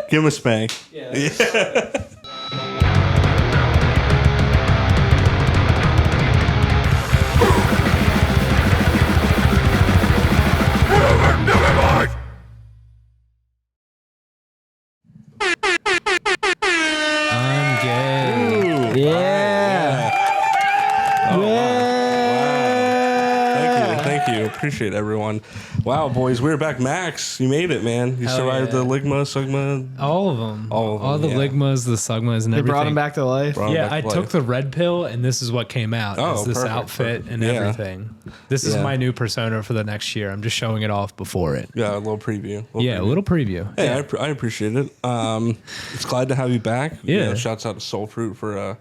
Give him a spank. Yeah. I'm gay. Yeah. Oh, wow. Thank you. Appreciate it, everyone. Wow, boys, we're back. Max, you made it, man. You survived the Ligma, Sigma. All of them. All the Ligmas, the Sigmas, and everything. They brought him back to life. Yeah, I took the red pill, and this is what came out. Oh, this outfit and everything. This is my new persona for the next year. I'm just showing it off before it. Yeah, a little preview. A little preview. Hey, I appreciate it. It's glad to have you back. Yeah. You know, shouts out to Soul Fruit for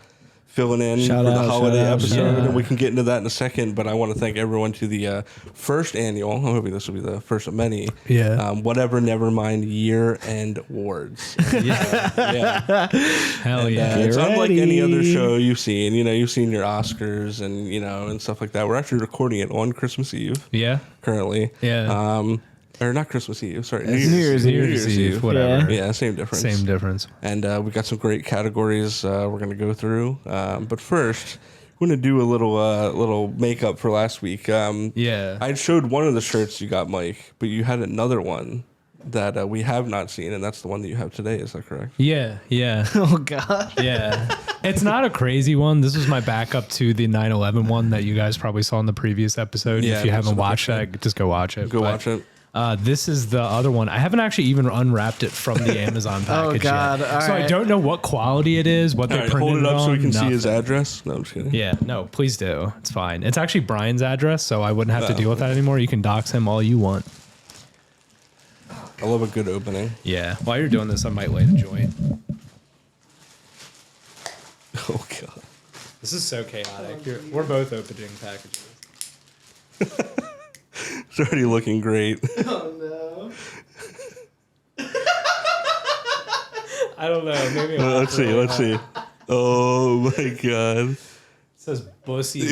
filling in Shout for out, the holiday episode. yeah. And we can get into that in a second, but I want to thank everyone to the first annual, I'm hoping this will be the first of many, whatever Nevermind year-end awards. Yeah. Hell yeah. It's unlike any other show you've seen. You know, you've seen your Oscars and, you know, and stuff like that. We're actually recording it on Christmas Eve. Yeah. Currently. Yeah. Or not Christmas Eve, sorry. New Year's Eve, whatever. Yeah, same difference. Same difference. And we got some great categories we're going to go through. But first, we're going to do a little makeup for last week. I showed one of the shirts you got, Mike, but you had another one that we have not seen, and that's the one that you have today. Is that correct? Yeah. Oh, God. Yeah. It's not a crazy one. This was my backup to the 9/11 one that you guys probably saw in the previous episode. Yeah, if you haven't watched that, just go watch it. Watch it. This is the other one. I haven't actually even unwrapped it from the Amazon package God. yet. All so right. I don't know what quality it is, what they printed Hold it up so we can nothing. see his address. No, I'm just kidding. Yeah, no, please do. It's fine. It's actually Brian's address, so I wouldn't have to deal with that anymore. You can dox him all you want. I love a good opening. Yeah. While you're doing this, I might light a joint. Oh, God. This is so chaotic. We're both opening packages. It's already looking great. Oh, no. I don't know. Maybe Let's see. Oh, my God. It says Bussy.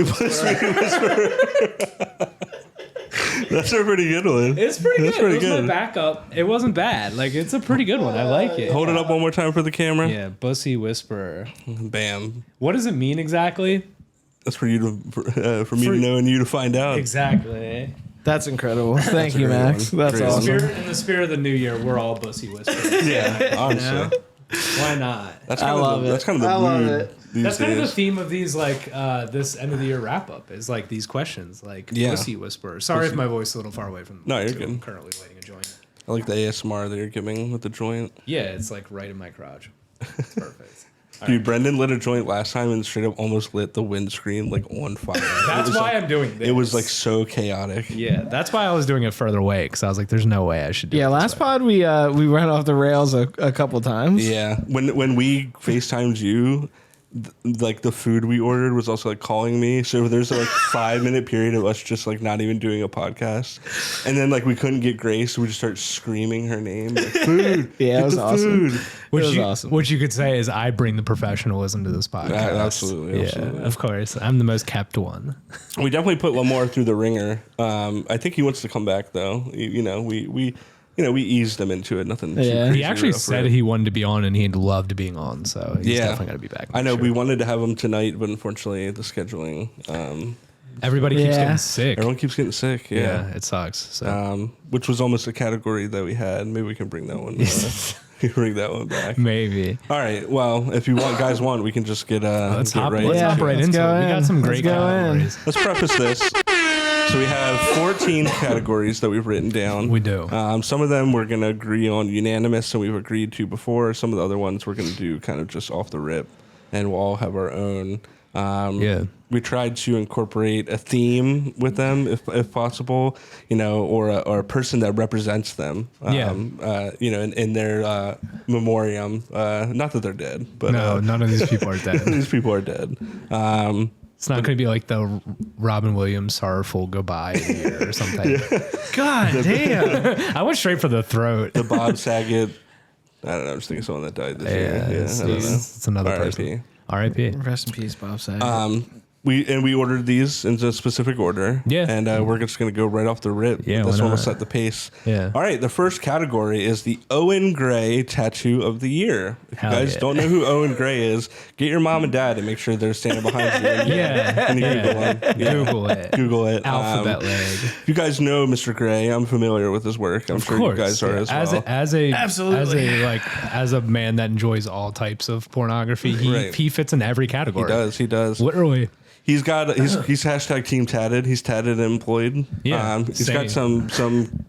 That's a pretty good one. It's pretty good. That's pretty It was good. my backup. It wasn't bad. Like, it's a pretty good one. I like it. Hold it up one more time for the camera. Yeah, Bussy Whisperer. Bam. What does it mean exactly? That's for you to, for me to know and you to find out. Exactly. That's incredible. Thank you, great Max. one. That's Great one. awesome. In the spirit of the new year, we're all Bussy Whisperers. Yeah, honestly. Why not? That's I kind love of it. that's kind of the I love mood it. these That's kind of the days. theme of these, like, this end of the year wrap up is like these questions, like Bussy Whisperer. Sorry if my voice is a little far away from the No, you're mic, too. good. I'm currently lighting a joint. I like the ASMR that you're giving with the joint. Yeah, it's like right in my crotch. It's perfect. Dude, Brendan lit a joint last time and straight up almost lit the windscreen like on fire. That's why I'm doing this. It was like so chaotic. Yeah, that's why I was doing it further away because I was like, "There's no way I should do." Yeah, it this last way. pod we went off the rails a couple times. Yeah, when we FaceTimed you, like the food we ordered was also like calling me. So there's a like 5-minute period of us just like not even doing a podcast, and then like we couldn't get Grace, so we just start screaming her name. Like, food. Yeah, it get was the awesome. Food. Which awesome. What you could say is I bring the professionalism to this podcast. Absolutely, Yeah, absolutely. of course. I'm the most kept one. We definitely put Lamar through the ringer. I think he wants to come back though. You know, we eased him into it. Nothing. Yeah. He actually said he wanted to be on and he loved being on, so he's definitely going to be back. I know sure. we wanted to have him tonight, but unfortunately the scheduling. Everybody keeps Yeah. getting sick. Everyone keeps getting sick. yeah, Yeah. it sucks. So Which was almost a category that we had. Maybe we can bring that one. Bring that one back. maybe. All right. Well, if you guys want, we can just get Let's get hop right. let's Yeah, hop right let's into go it. We got in. some Let's great go in. categories. Let's preface this. So we have 14 categories that we've written down. We do. Some of them we're going to agree on unanimous, and we've agreed to before. Some of the other ones we're going to do kind of just off the rip, and we'll all have our own. Yeah. We tried to incorporate a theme with them, if possible, you know, or a person that represents them. You know, in their memoriam. Not that they're dead, but No, none of these people are dead. these people are dead. It's not going to be like the Robin Williams sorrowful goodbye year or something. God damn. I went straight for the throat. The Bob Saget. I don't know. I'm just thinking someone that died this year. It's, I don't know. it's another R.I.P. person. R.I.P. Rest in peace, Bob Saget. we ordered these in a specific order. Yeah. And we're just going to go right off the rip. Yeah, This why one will not? set the pace. Yeah. All right. The first category is the Owen Gray Tattoo of the Year. If you Hell guys yeah. don't know who Owen Gray is, get your mom and dad and make sure they're standing behind you. And you Google him. Yeah. Google it. Google it. Alphabet leg. If you guys know Mr. Gray, I'm familiar with his work. I'm sure you guys are as well. Absolutely. Um, As a man that enjoys all types of pornography, he fits in every category. He does. Literally. He's hashtag team tatted. He's tatted and employed. Yeah, he's got some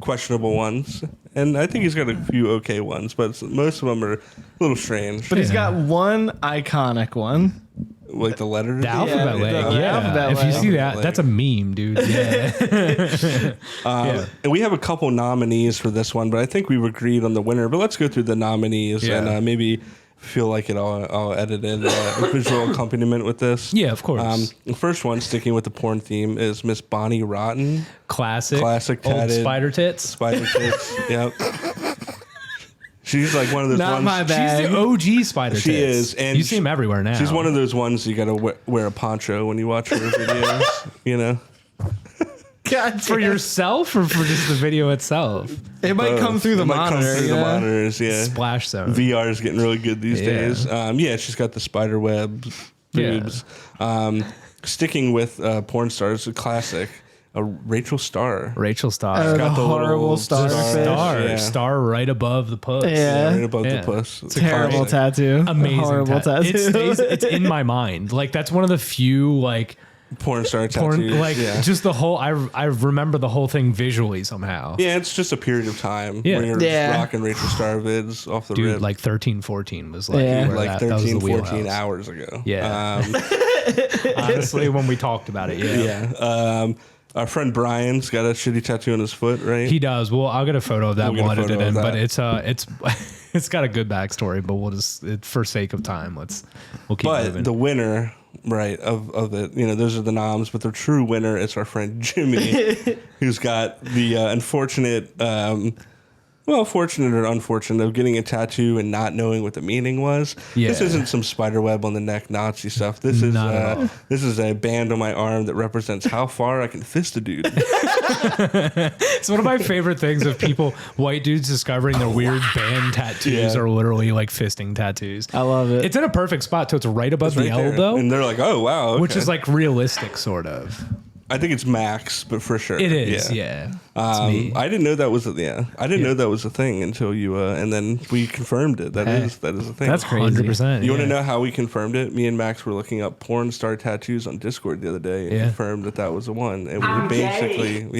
questionable ones, and I think he's got a few okay ones, but most of them are a little strange. But he's got one iconic one. Like the letter, The alphabet leg. the Yeah. alphabet If you leg. see that, that's a meme, dude. Yeah. And we have a couple nominees for this one, but I think we've agreed on the winner. But let's go through the nominees and maybe feel like it. I'll edit in a visual accompaniment with this. Yeah, of course. The first one, sticking with the porn theme, is Miss Bonnie Rotten. Classic Classic old tatted. spider tits. Spider tits. Yep. She's like one of those Not ones. my bag. She's the OG spider She tits. is, and you see them everywhere now. She's one of those ones you gotta wear a poncho when you watch her videos. You know. God, for yourself or for just the video itself? it might come through the It might come monitor. through the yeah. monitors. Yeah. Splash zone. VR is getting really good these days. Yeah, she's got the spider web boobs. Sticking with porn stars, a classic. Rachel Starr. Rachel Starr. The got the horrible little star. Star. Yeah. Star right above the puss. Yeah. Right above Yeah. the puss. It's a Terrible classic. tattoo. Amazing. Horrible tattoo. It's in my mind. Like that's one of the few like Porn star tattoos. porn like yeah. just the whole I remember the whole thing visually somehow. Yeah, it's just a period of time Yeah. when you're Yeah. just rocking Rachel Starr vids off the Dude, rip. like 13, 14 was like, Yeah. where like that was 13, the 14 wheelhouse. hours ago. Yeah. Honestly, when we talked about it, yeah. Yeah. Our friend Brian's got a shitty tattoo on his foot, right? He does. Well, I'll get a photo of that. We'll get a We'll edit photo it in, of but that. it's it's got a good backstory. But we'll just for sake of time, we'll keep But moving. the winner, right, of it, those are the noms, but the true winner is our friend Jimmy, who's got the unfortunate, fortunate or unfortunate of getting a tattoo and not knowing what the meaning was. Yeah. This isn't some spider web on the neck Nazi stuff. This is Not at all. this is a band on my arm that represents how far I can fist a dude. It's one of my favorite things of people, white dudes discovering their weird band tattoos Yeah. are literally like fisting tattoos. I love it. It's in a perfect spot, so it's right above the Right there. elbow, And they're like, oh, wow. Okay. which is like realistic, sort of. I think it's Max, but for sure. It is, yeah. It's me. I didn't know that was I didn't know that was a thing until you and then we confirmed it. That is a thing. That's crazy. 100%. You want to know how we confirmed it? Me and Max were looking up porn star tattoos on Discord the other day and confirmed that was the one. And we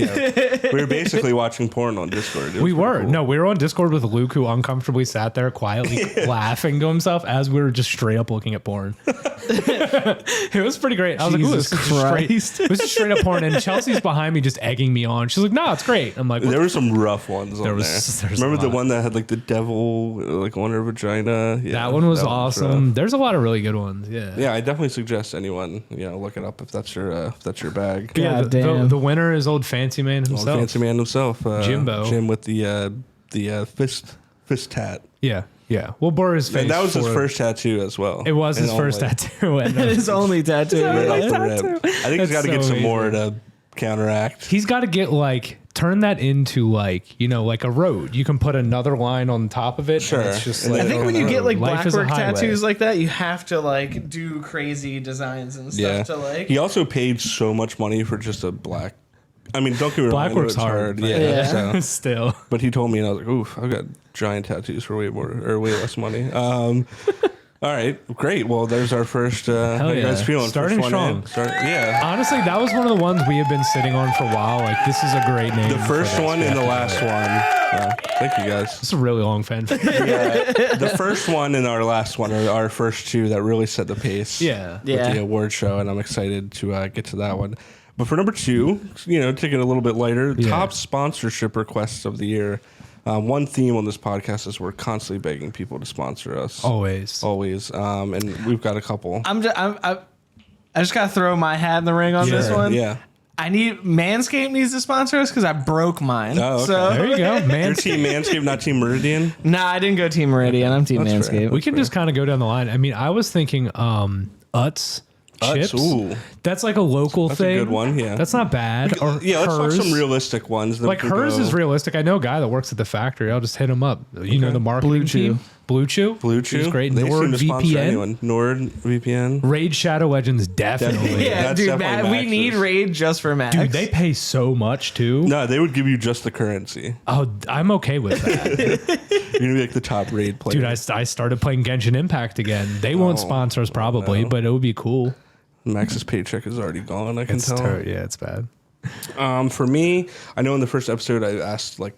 were basically watching porn on Discord. It was We pretty were. cool. No, we were on Discord with Luke, who uncomfortably sat there quietly laughing to himself as we were just straight up looking at porn. It was pretty great. I was Jesus like, ooh, Christ. it was just straight up porn. And Chelsea's behind me just egging me on. She's like, no, it's great. I'm like, what There were some rough ones on was there. a Remember the lot. one that had like the devil like on her vagina? Yeah, that one was rough. awesome. There's a lot of really good ones. Yeah. Yeah, I definitely suggest anyone look it up if that's your bag. Yeah, God damn. the winner is old fancy man Old himself. fancy man himself, Jimbo. Jim with the fist tat. Yeah. Yeah. We'll bore his face. And that was his for- first tattoo as well. It was his And first only- tattoo. And His only tattoo. Right off Yeah. the rip. I think he's That's got to get so some more amazing. to counteract. He's got to get turn that into like a road. You can put another line on top of it. Sure. And it's just And like, then I think when you get like life is a blackwork highway. tattoos like that, you have to like do crazy designs and stuff Yeah. to like. He also paid so much money for just a black. I mean, don't get me wrong. I know Blackwork's it's hard, but- Yeah. Yeah. Still. But he told me, and I was like, "Oof, I've got giant tattoos for way less money." All right, great. Well, there's our first. How you yeah. guys feeling? Starting First one strong. in. Yeah. Honestly, that was one of the ones we have been sitting on for a while. Like, this is a great name. The first for this. one We and have the to last do it. one. Thank you guys. It's a really long fan. The first one and our last one are our first two that really set the pace. Yeah. With Yeah. the award show, and I'm excited to get to that one. But for number two, taking it a little bit lighter, top sponsorship requests of the year. One theme on this podcast is we're constantly begging people to sponsor us. Always. And we've got a couple. I just gotta throw my hat in the ring on this Sure. one. Yeah. I need Manscaped needs to sponsor us because I broke mine. Oh, okay. So There you go, man. Your Team Manscaped, not Team Meridian. nah, I didn't go Team Meridian. I'm Team That's fair. Manscaped. We can just kind of go down the line. I mean, I was thinking Utz. chips. Ooh. That's like a local That's thing. a good one, yeah. That's not bad. Or Yeah, let's talk hers. some realistic ones. Like hers is realistic. I know a guy that works at the factory. I'll just hit him up. You know the marketing team. Blue Chew. He's great. They seem to sponsor NordVPN. anyone. NordVPN. Raid Shadow Legends definitely. Yeah, That's dude, definitely we Max's. need Raid just for Max. Dude, they pay so much too. No, they would give you just the currency. Oh, I'm okay with that. You're gonna be like the top raid player. Dude, I started playing Genshin Impact again. They won't sponsor us probably, but it would be cool. Max's paycheck is already gone. I can tell. Yeah, it's bad. For me, I know in the first episode I asked like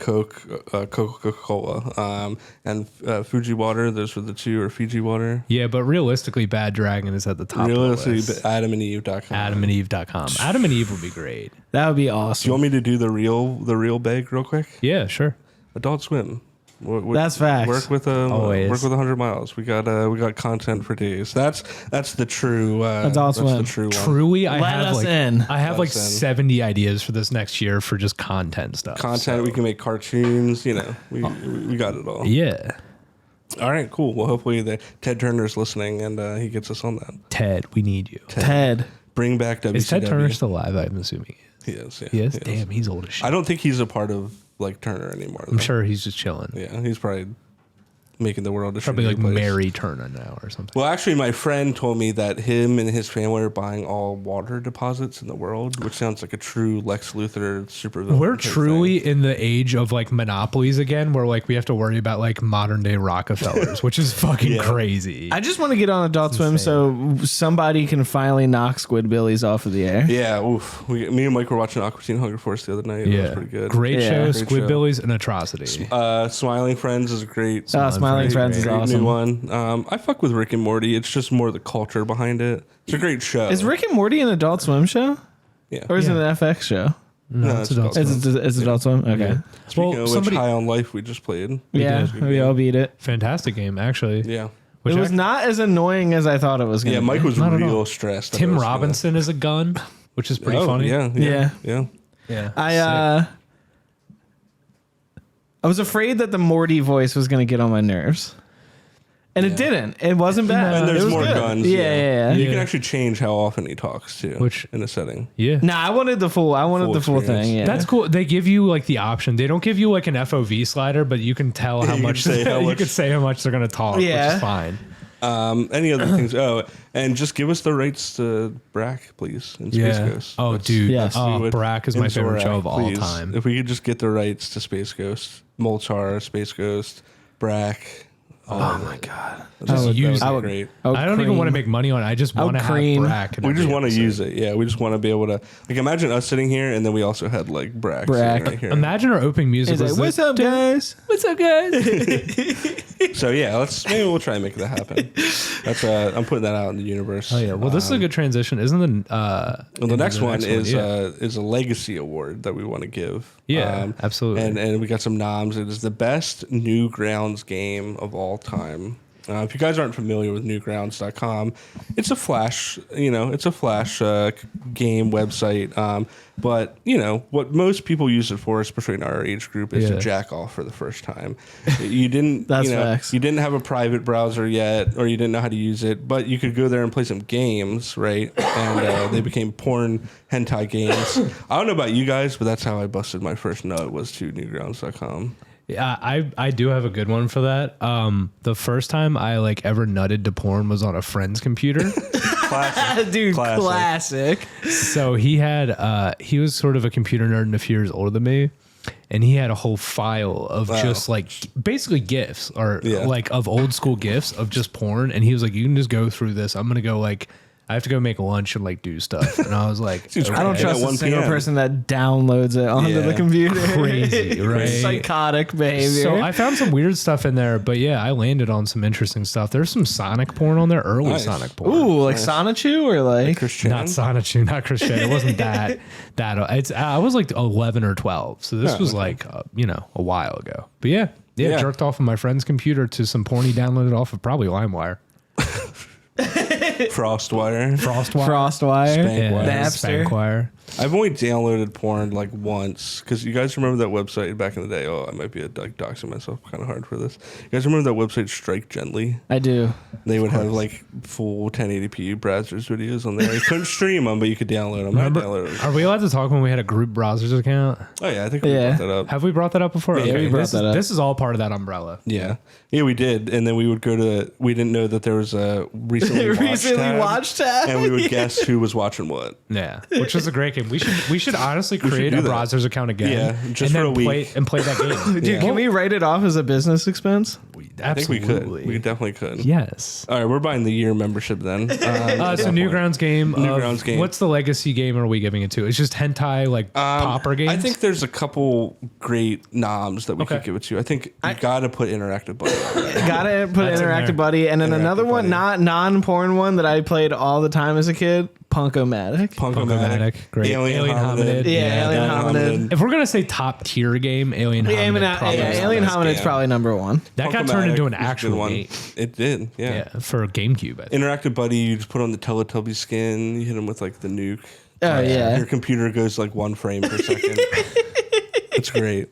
Coca-Cola, and Fuji water. Those were the two, or Fiji water. Yeah, but realistically, Bad Dragon is at the top Realistically, of the list. AdamandEve.com. AdamandEve.com. Adam and Eve would be great. That would be Do you awesome. want me to do the real bag real quick? Yeah, sure. Adult Swim. That's facts. Work with Always. work with 100 miles. We got content for days. That's the true Adult that's Swim. the true one. Truly, I Let have us like in. I have like Let us in. 70 ideas for this next year for just content stuff. Content. We can make cartoons. You know, we got it all. Yeah. All right, cool. Well, hopefully Ted Turner's listening and he gets us on that. Ted, we need you. Ted. Bring back WCW. Is Ted Turner still alive? I'm assuming He is. Yeah, he is. Damn, he's old as shit. I don't think he's a part of like Turner anymore. I'm sure he's just chilling. Yeah, he's probably making the world a Probably shittier like place. Mary Turner now or something. Well, actually, my friend told me that him and his family are buying all water deposits in the world, which sounds like a true Lex Luthor supervillain. We're type truly thing. in the age of like monopolies again, where like we have to worry about like modern day Rockefellers, which is fucking Yeah. crazy. I just want to get on Adult Swim so somebody can finally knock Squidbillies off of the air. Yeah, oof. Me and Mike were watching Aqua Teen Hunger Force the other night. It was pretty good. Great Yeah. show. Great Squidbillies, an atrocity. Smiling Friends is a great. Smiling Friends is great awesome. New one. I fuck with Rick and Morty. It's just more the culture behind it. It's a great show. Is Rick and Morty an Adult Swim show? Yeah. Or is it Yeah. an FX show? No, it's it's Adult Adult Swim. It's Adult Swim? Okay. Yeah. Speaking Well, of somebody- which, High on Life we just played. Yeah, we all beat it. Fantastic game, actually. Yeah. Which It was not as annoying as I thought it was going Yeah, to Mike be. was Not at real all. stressed. that Tim I was gonna- Robinson is a gun, which is pretty Oh, funny. Yeah. Yeah. Yeah. I was afraid that the Morty voice was going to get on my nerves. And it didn't. It wasn't bad. And It there's was more good. guns. Yeah. You Yeah. can actually change how often he talks too. Which- in a setting. Yeah. Nah, I wanted the full Full the full experience. thing. Yeah. That's cool. They give you like the option. They don't give you like an FOV slider, but you can tell how You much can say how you much- can say how much they're gonna talk, which Yeah. is fine. Any other things? Oh, and just give us the rights to Brack, please, in Space Ghost. Oh, Let's- dude. Yes. Oh, do it. Brack is my And favorite show Zorak, of all please. time. If we could just get the rights to Space Ghost, Moltar, Space Ghost, Brack. oh my God. Just use that it. would be great. I don't even want to make money on it. I just want to have cream. Brack. We just want to use it. Yeah, we just want to be able to. Like, imagine us sitting here, and then we also had like Brack. Brack. Sitting right here. Imagine our opening music He's like, was what's up, guys? What's up, guys? So yeah, maybe we'll try and make that happen. That's I'm putting that out in the universe. Oh yeah. Well, this is a good transition, isn't the? Well, the next one is yeah. is a legacy award that we want to give. Yeah, absolutely. And we got some noms. It is the best Newgrounds game of all time. If you guys aren't familiar with NEWGROUNDS.com, it's a Flash, game website. But what most people use it for, especially in our age group, is to jack off for the first time. You didn't, That's facts. you didn't have a private browser yet, or you didn't know how to use it, but you could go there and play some games, right? And they became porn hentai games. I don't know about you guys, but that's how I busted my first nut, was to NEWGROUNDS.com. Yeah, I do have a good one for that. The first time I like ever nutted to porn was on a friend's computer. Classic. Dude, Classic. classic. So he was sort of a computer nerd and a few years older than me. And he had a whole file of just like basically GIFs or like of old school GIFs of just porn. And he was like, you can just go through this. I'm going to go like, I have to go make lunch and like do stuff. And I was like, Seems I don't Okay. trust At a 1 single PM. person that downloads it onto Yeah. the computer. Crazy, right? Psychotic behavior. So I found some weird stuff in there, but yeah, I landed on some interesting stuff. There's some Sonic porn on there, early Nice. Sonic porn. Ooh, like Sonichu or like Christian. Not Sonic, not Christian. It wasn't that. It's I was like 11 or 12, so this was like a while ago. But yeah, Yeah. jerked off on my friend's computer to some porn he downloaded off of probably LimeWire, Frostwire. Frostwire, Frostwire. Spankwire. yeah, Napster. Spankwire. I've only downloaded porn like once because you guys remember that website back in the day. Oh, I might be like doxing myself kind of hard for this. You guys remember that website Strike Gently? I do. They would have like full 1080p browsers videos on there. You couldn't stream them, but you could download them. Remember, are we allowed to talk when we had a group browsers account? Oh yeah, I think we brought that up. Have we brought that up before? Yeah, we brought that up. This is all part of that umbrella. Yeah, we did, and then we would go to. We didn't know that there was a recently watched tab, and we would guess who was watching what. Yeah, which was a great game. We should honestly create a browsers account again. Yeah, just and for a week play that game. Dude, can we write it off as a business expense? I think we could. We definitely could. Yes. All right, we're buying the year membership then. So Newgrounds game. Newgrounds game. What's the legacy game are we giving it to? It's just hentai like popper games. I think there's a couple great noms that we could give it to. I think you got to put Interactive Buddy. Gotta put Interactive Buddy, and then another one, not non-porn one that I played all the time as a kid. Punkomatic. Great. Alien Hominid. Yeah, Alien Hominid. If we're gonna say top tier game, Alien Hominid. Alien Hominid's probably number one. That got turned into an actual game. It did. Yeah. For GameCube. I think. Interactive Buddy. You just put on the Teletubby skin. You hit him with like the nuke. Oh yeah. Your computer goes like 1 frame per second. It's great.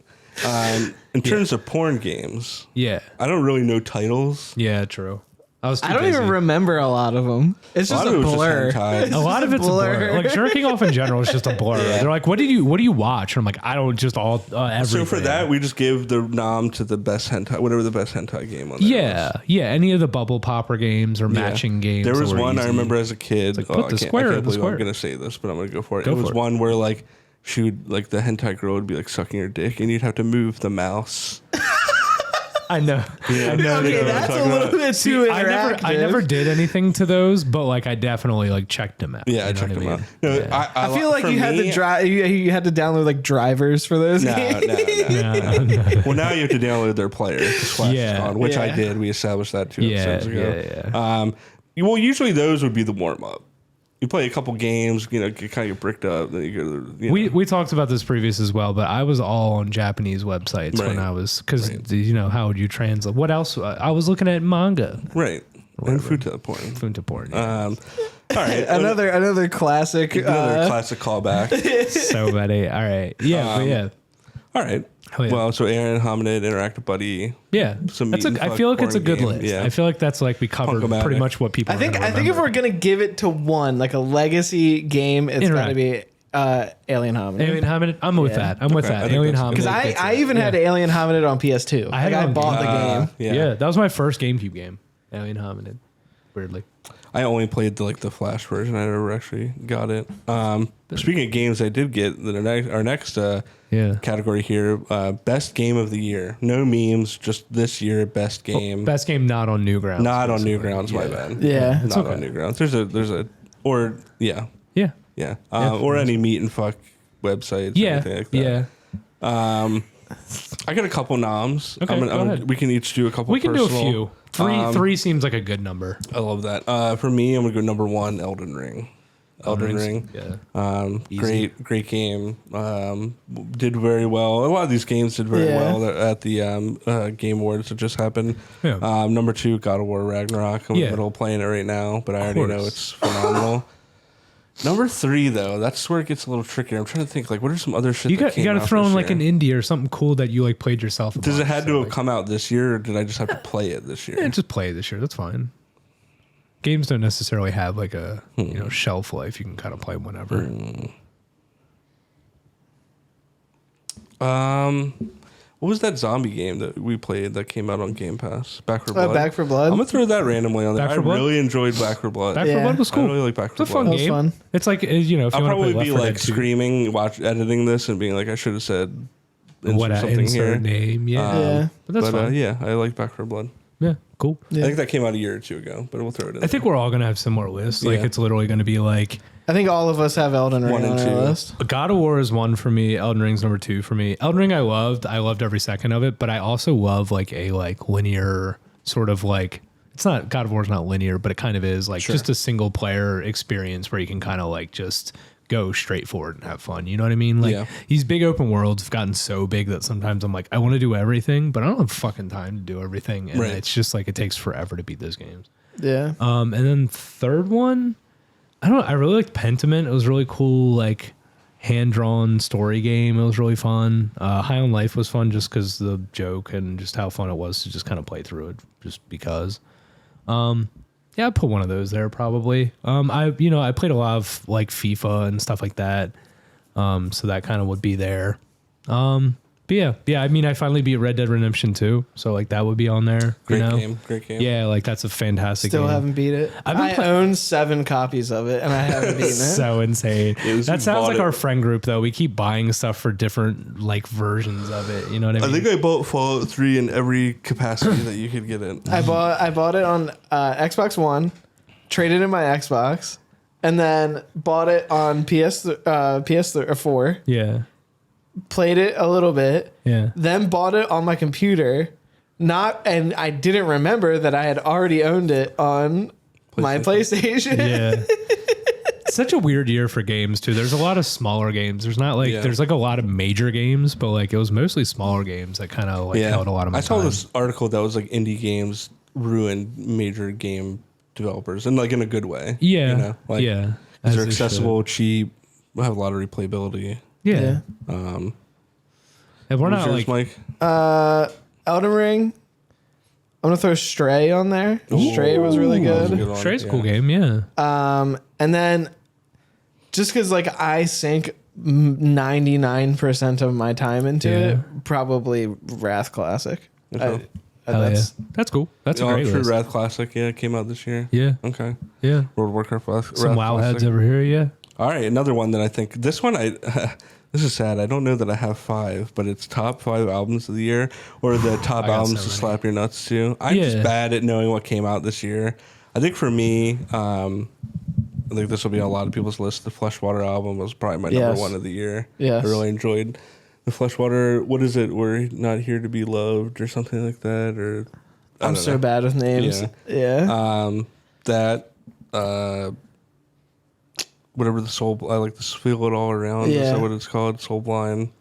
In terms of porn games, I don't really know titles. Yeah, true. I don't even remember a lot of them. It's just a blur. A lot of it's a blur. Like jerking off in general is just a blur. They're like, what do you watch? And I'm like, I don't just everything. So for that, we just give the nom to the best hentai, whatever the best hentai game on there was. Any of the bubble popper games or matching games. There was one I remember as a kid. Like, put the square in the square. I'm gonna say this, but I'm gonna go for it. It was one where like she would like the hentai girl would be like sucking her dick, and you'd have to move the mouse. I know. Okay, that's a little bit too interactive. I never did anything to those, but like I definitely like checked them out. Yeah, I checked them out. No, I feel like you had to you had to download like drivers for those. No. Well, now you have to download their player, which I did. We established that 2 episodes ago. Well, usually those would be the warm up. You play a couple games, get kind of get bricked up. Then you go. We talked about this previous as well, but I was all on Japanese websites when I was because how would you translate? What else? I was looking at manga. Right. And futa porn. All right. Another classic. Another classic callback. So many. All right. Yeah. All right. Well, so Alien Hominid, Interactive Buddy. Yeah, I feel like it's a good list. Yeah. I feel like that's like we covered pretty much what people. I think if we're gonna give it to one, like a legacy game, it's got to be Alien Hominid. Alien Hominid. I'm with that. Alien Hominid. Because I even had Alien Hominid on PS2. I bought the game. Yeah, that was my first GameCube game. Alien Hominid. Weirdly. I only played the Flash version. I never actually got it. Speaking of games, I did get our next category here: best game of the year. No memes, just this year best game. Best game not on Newgrounds. Not on Newgrounds, my bad. Yeah, not on Newgrounds. Or any meet and fuck websites. Yeah, anything like that. Yeah. I got a couple noms. Okay, go ahead. We can each do a couple. We can personal. do a few. Three seems like a good number. I love that. For me, I'm gonna go number 1, Elden Ring. Elden Ring. Yeah. Great game. Did very well. A lot of these games did very well at the Game Awards that just happened. Yeah. Number 2, God of War Ragnarok. I'm in the middle of playing it right now, but I already know it's phenomenal. Number 3, though, that's where it gets a little trickier. I'm trying to think, like, what are some other shit you got to throw in like an indie or something cool that you like played yourself. Does it had to have come out this year, or did I just have to play it this year? Yeah, just play it this year. That's fine. Games don't necessarily have like a shelf life. You can kind of play them whenever. What was that zombie game that we played that came out on Game Pass? Back 4 Blood. Back 4 Blood. I'm gonna throw that randomly on there. I really enjoyed Back 4 Blood. Back 4 Blood was cool. I really like Back 4 Blood. It's a fun game. Fun. It's like if you I'll probably be like screaming, editing this and being like, I should have said something here. Name, but that's fine. I like Back 4 Blood. Yeah, cool. I think that came out a year or 2 ago, but we'll throw it in. I think we're all gonna have similar lists. Like it's literally gonna be like. I think all of us have Elden Ring on our list. God of War is 1 for me. Elden Ring's number 2 for me. Elden Ring I loved every second of it, but I also love like a linear sort of like it's not God of War's not linear, but it kind of is like just a single player experience where you can kind of like just go straight forward and have fun. You know what I mean? Like these big open worlds have gotten so big that sometimes I'm like, I want to do everything, but I don't have fucking time to do everything. And it's just like it takes forever to beat those games. Yeah. And then third one, I really liked Pentiment. It was really cool, like hand-drawn story game. It was really fun. High on Life was fun just because the joke and just how fun it was to just kind of play through it just because. Yeah, I'd put one of those there probably. I played a lot of like FIFA and stuff like that. So that kind of would be there. But yeah. I mean, I finally beat Red Dead Redemption 2, so like that would be on there. Great game. Yeah, like that's a fantastic Still game. haven't beat it. I own 7 copies of it, and I haven't beaten it. So insane. That sounds like our friend group, though. We keep buying stuff for different like versions of it. You know what I mean? I think I bought Fallout 3 in every capacity that you could get it. I bought it on Xbox One, traded in my Xbox, and then bought it on PS4. Yeah. Played it a little bit. Yeah. Then bought it on my computer. And I didn't remember that I had already owned it on my PlayStation. Yeah. Such a weird year for games too. There's a lot of smaller games. There's not like there's like a lot of major games, but like it was mostly smaller games that kind of like held a lot of my time. I saw this article that was like indie games ruined major game developers and like in a good way. Yeah. You know? Like, yeah. They're accessible, cheap, have a lot of replayability. Yeah. And we're not like Mike? Elden Ring. I'm gonna throw Stray on there. Ooh. Stray was really good. Stray's a cool game, yeah. And then just because like I sank 99% of my time into it, probably Wrath Classic. Okay. That's cool. That's a great list. Wrath Classic, came out this year. Yeah. Okay. Yeah. World of Warcraft. Some WoW heads over here, yeah. All right, another one that I think this one this is sad. I don't know that I have 5, but it's top 5 albums of the year or the top albums to slap your nuts to. I'm just bad at knowing what came out this year. I think for me, I think this will be on a lot of people's list. The Fleshwater album was probably my number 1 of the year. Yes. I really enjoyed the Fleshwater. What is it? We're not here to be loved or something like that. Or I'm so bad with names. Yeah. Whatever the soul, I like this feel it all around. Yeah. Is that what it's called? Soul Blind.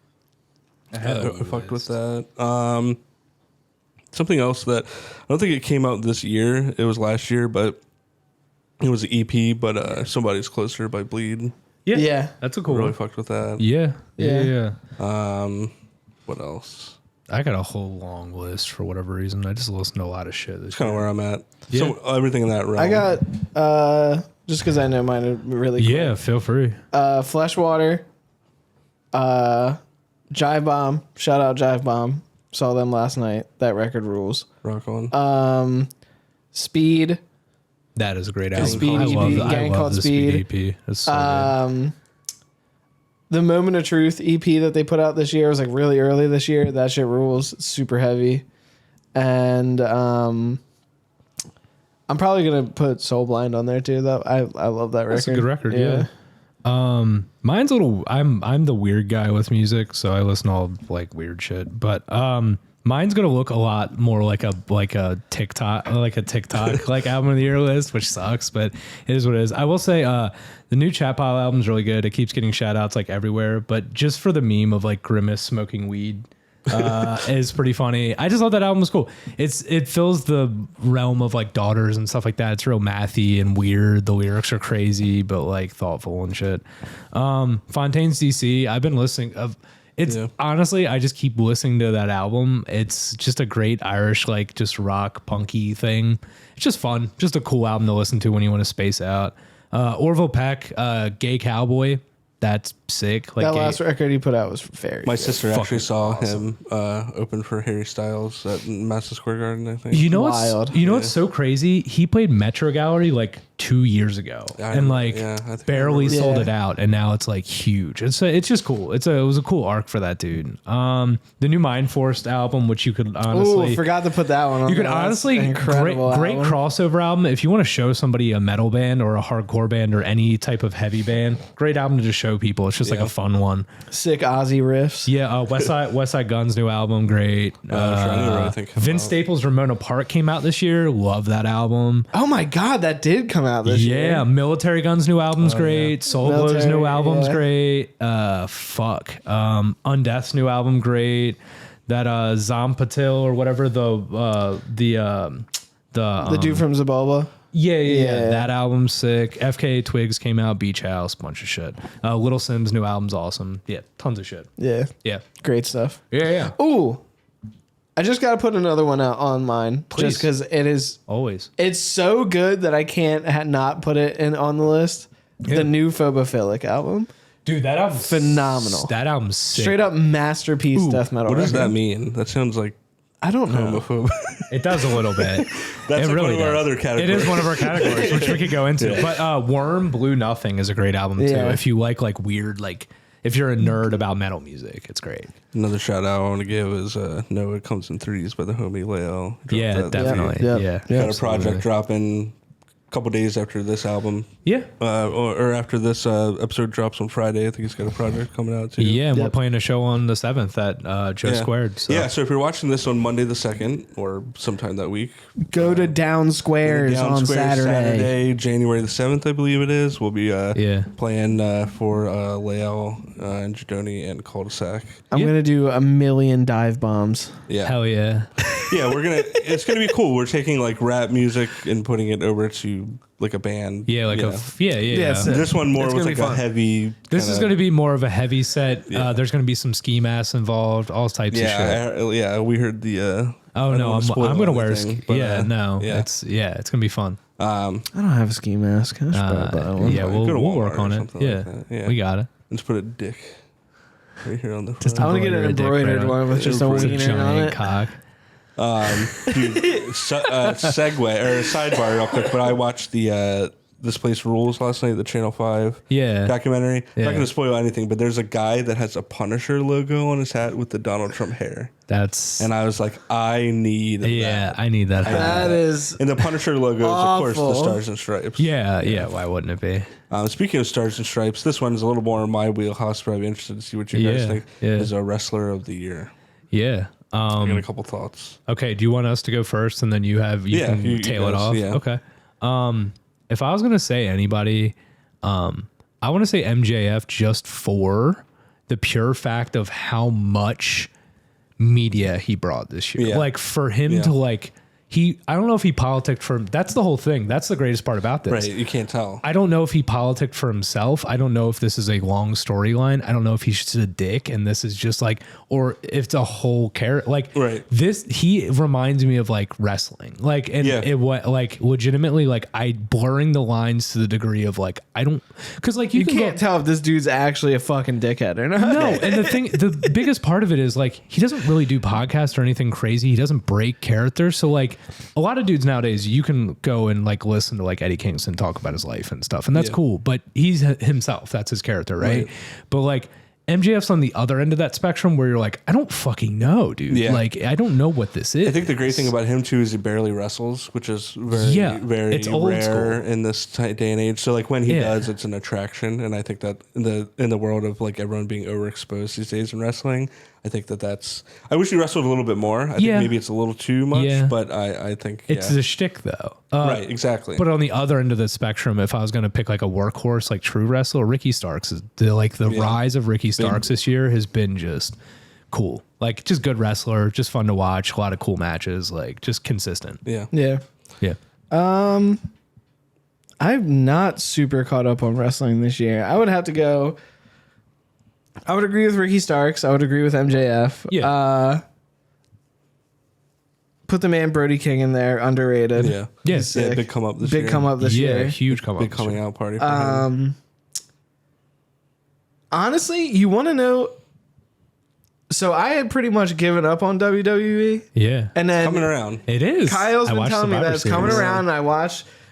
I fucked with that. Something else that I don't think it came out this year. It was last year, but it was an EP. But Somebody's Closer by Bleed. Yeah. That's a cool Really one. fucked with that. Yeah. What else? I got a whole long list for whatever reason. I just listen to a lot of shit. That's kind of where I'm at. Yeah. So everything in that realm. I got just because I know mine are really quick. Yeah, feel free. Fleshwater, Jive Bomb. Shout out Jive Bomb. Saw them last night. That record rules. Rock on. Speed. That is a great album. Speed I EP, love gang called the Speed. EP. It's so good. The Moment of Truth EP that they put out this year was like really early this year. That shit rules. It's super heavy. And I'm probably gonna put Soul Blind on there too. Though I love that record. That's a good record. Yeah. Mine's a little. I'm the weird guy with music, so I listen to all like weird shit. But mine's gonna look a lot more like a TikTok like album of the year list, which sucks, but it is what it is. I will say the new Chat Pile album is really good. It keeps getting shout outs like everywhere, but just for the meme of like Grimace smoking weed. Is pretty funny. I just thought that album was cool. It fills the realm of like Daughters and stuff like that. It's real mathy and weird. The lyrics are crazy, but like thoughtful and shit. Fontaine's DC. I've been listening of. Honestly, I just keep listening to that album. It's just a great Irish like just rock punky thing. It's just fun. Just a cool album to listen to when you want to space out. Orville Peck, Gay Cowboy. That's sick. Like that last record he put out was very My good. sister actually saw him open for Harry Styles at Madison Square Garden, I think. You know Wild. what's so crazy? He played Metro Gallery like 2 years ago and like barely sold it out, and now it's like huge. It's just cool. It was a cool arc for that dude. The new Mind Forced album, which you could honestly forgot to put that one on. You could honestly great crossover album if you want to show somebody a metal band or a hardcore band or any type of heavy band. Great album to just show people. It's just like a fun one. Sick Ozzy riffs. Yeah, West Side Gun's new album, great. Vince Staples' Ramona Park came out this year. Love that album. Oh my god, that did come out this year. Yeah, Military Gun's new album's great. Soul Glow's new album's great. Undeath's new album great. That Zampatil or whatever the dude from Zabalba. Yeah. That album's sick. FKA Twigs came out. Beach House, bunch of shit. Little Sim's new album's awesome. Yeah, tons of shit. Yeah. Yeah. Great stuff. Yeah. Ooh. I just got to put another one out on mine. Please. Just because it is... Always. It's so good that I can't not put it on the list. Yeah. The new Phobophilic album. Dude, that album's phenomenal. That album's sick. Straight up masterpiece death metal. What does that mean? That sounds like... I don't know. Homophobe. It does a little bit. That's like one of our other categories. It is one of our categories, which we could go into. Yeah. But Worm, Blue Nothing is a great album too. If you like weird, like if you're a nerd about metal music, it's great. Another shout out I want to give is No It Comes in Threes by the homie Leo. Yeah, definitely. Yeah. Got a project dropping a couple days after this album. Yeah. Or after this episode drops on Friday. I think he's got a project coming out too. Yeah, and we're playing a show on the 7th at Joe Squared. So. Yeah, so if you're watching this on Monday the 2nd or sometime that week, go to Down Squares on Saturday, January the 7th, I believe it is. We'll be playing for Leo and Jadoni and CULDESAC. I'm going to do 1,000,000 dive bombs. Yeah. Hell yeah. Yeah, it's going to be cool. We're taking like rap music and putting it over to like a band. Yeah, like This one more was like a heavy. This is going to be more of a heavy set. Yeah. There's going to be some ski masks involved, all types of shit. We heard the. I'm going to wear a ski. It's going to be fun. I don't have a ski mask. I should buy one. Yeah, we'll work on it. Yeah, we got it. Let's put a dick right here on the front. I want to get an embroidered one with just a wiener on it. Cock. Segue or sidebar real quick, but I watched the This Place Rules last night, the Channel 5 documentary. I'm not going to spoil anything, but there's a guy that has a Punisher logo on his hat with the Donald Trump hair. And I was like, I need that. Yeah, I need that. That is and the Punisher logo awful. is, of course, the Stars and Stripes. Yeah. Why wouldn't it be? Speaking of Stars and Stripes, this one is a little more in my wheelhouse, but I'd be interested to see what you guys think. Is a Wrestler of the Year. Yeah. I got a couple thoughts. Okay, do you want us to go first and then you can tail it off? Yeah. Okay. If I was gonna say anybody, I want to say MJF just for the pure fact of how much media he brought this year. Like for him to I don't know if he politicked for him. That's the whole thing. That's the greatest part about this. Right, you can't tell. I don't know if he politicked for himself. I don't know if this is a long storyline. I don't know if he's just a dick and this is just or if it's a whole character. He reminds me of wrestling. Legitimately, I blurring the lines to the degree of I don't, because you can't tell if this dude's actually a fucking dickhead or not. No, and the biggest part of it is he doesn't really do podcasts or anything crazy. He doesn't break characters. So a lot of dudes nowadays, you can go and listen to Eddie Kingston talk about his life and stuff, and that's cool. But he's himself; that's his character, right? But MJF's on the other end of that spectrum, where you're I don't fucking know, dude. Yeah. I don't know what this is. I think the great thing about him too is he barely wrestles, which is very it's rare in this day and age. So when he does, it's an attraction, and I think that in the world of everyone being overexposed these days in wrestling, I think that's. I wish he wrestled a little bit more. I think maybe it's a little too much, but I think it's the shtick though. Right, exactly. But on the other end of the spectrum, if I was going to pick a workhorse, true wrestler, Ricky Starks is the rise of Ricky Starks this year has been just cool. Just good wrestler, just fun to watch, a lot of cool matches, just consistent. Yeah. I'm not super caught up on wrestling this year. I would have to go. I would agree with Ricky Starks. I would agree with MJF. Yeah. Put the man Brody King in there, underrated. Yeah. Yes. Yeah, big come up this year. Big come up this year. Huge come up. Big coming out party for him. Honestly, you want to know? So I had pretty much given up on WWE. Yeah. And then coming around. It is. Kyle's been telling me that it's coming around. And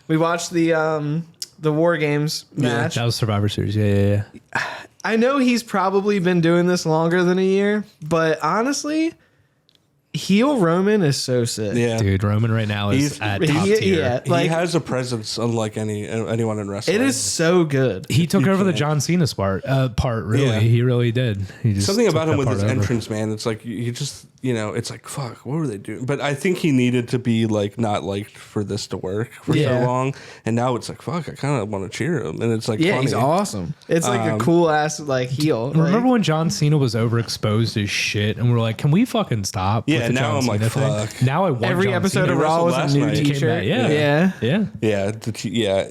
we watched the War Games match. That was Survivor Series. Yeah. I know he's probably been doing this longer than a year, but honestly, heel Roman is so sick. Yeah, dude, Roman right now is at top tier. Yeah, he has a presence unlike anyone in wrestling. It is so good. He took over the John Cena part. Really, he really did. Something about him with his entrance, man. It's you know, it's like, fuck, what were they doing? But I think he needed to be like not liked for this to work for so long. And now it's like, fuck, I kind of want to cheer him. And it's like, funny. He's awesome. It's like a cool ass like heel. Remember when John Cena was overexposed as shit and we're like, can we fucking stop? Yeah, with the now John I'm like, Cena fuck. Now I want every John episode Cena. of Raw was a new t-shirt. Yeah.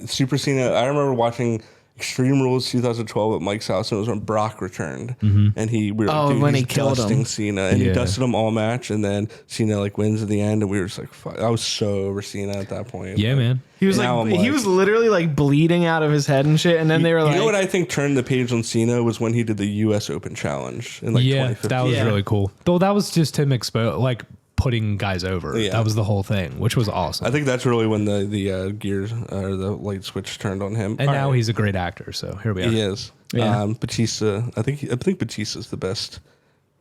Super Cena. I remember watching Extreme Rules 2012 at Mike's house, and it was when Brock returned, and we were like, dude, when he's he killed dusting him. Cena, and he dusted him all match, and then Cena like wins at the end, and we were just like, fuck. I was so over Cena at that point. Yeah, man. He was he was literally like bleeding out of his head and shit, and then they were like, you know what I think turned the page on Cena was when he did the U.S. Open Challenge in like 2015. That was really cool. Though that was just him putting guys over. Yeah. That was the whole thing, which was awesome. I think that's really when the gears or the light switch turned on him. And now he's a great actor, so here we are. He is. Yeah. Batista. I think Batista's the best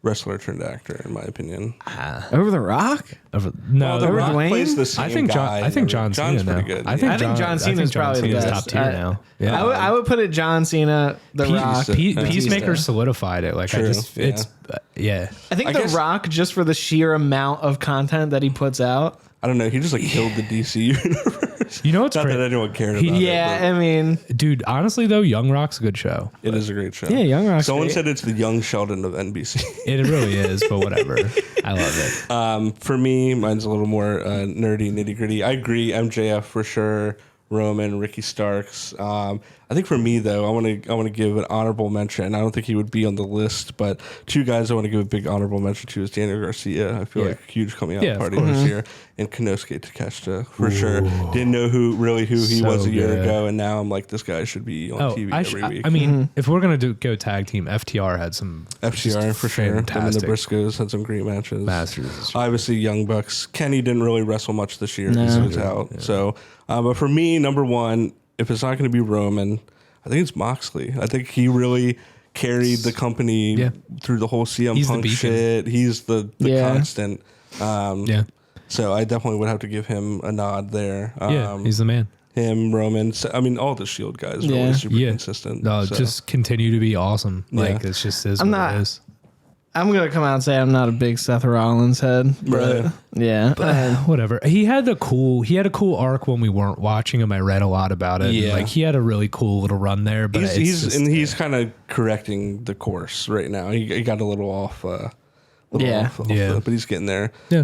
wrestler turned actor in my opinion. Over The Rock? The Rock plays the same guy. I think John Cena pretty good. I think John Cena's probably the best. Top tier now. Yeah. I would put it John Cena, The Rock. Peacemaker solidified it. Like, True. I think The Rock, just for the sheer amount of content that he puts out. I don't know. He just like killed the DC universe. You know what's not great? that anyone cared about it. I mean, dude, honestly though, Young Rock's a good show. It is a great show. Yeah, Young Rock's Someone great. said it's the Young Sheldon of NBC. It really is, but whatever. I love it. For me, mine's a little more nerdy, nitty gritty. I agree, MJF for sure. Roman, Ricky Starks. I think for me though, I want to give an honorable mention. I don't think he would be on the list, but two guys I want to give a big honorable mention to is Daniel Garcia. I feel like a huge coming out party this year, and Konosuke Takeshita for sure. Didn't know who he was a year ago, and now I'm like, this guy should be on TV every week. I mean, if we're gonna go tag team, FTR had some FTR for sure. Them and the Briscoes had some great matches. Masters, obviously Young Bucks. Kenny didn't really wrestle much this year because he was out. Yeah. So, but for me, number one, if it's not going to be Roman, I think it's Moxley. I think he really carried the company through the whole CM Punk shit. He's the constant. So I definitely would have to give him a nod there. He's the man. Him, Roman. I mean, all the Shield guys are always super consistent. No, just continue to be awesome. Like it's just is what it is. I'm gonna come out and say I'm not a big Seth Rollins head, but whatever. He had a cool arc when we weren't watching him. I read a lot about it. Yeah, like he had a really cool little run there. But he's kind of correcting the course right now. He got a little off. But he's getting there. Yeah.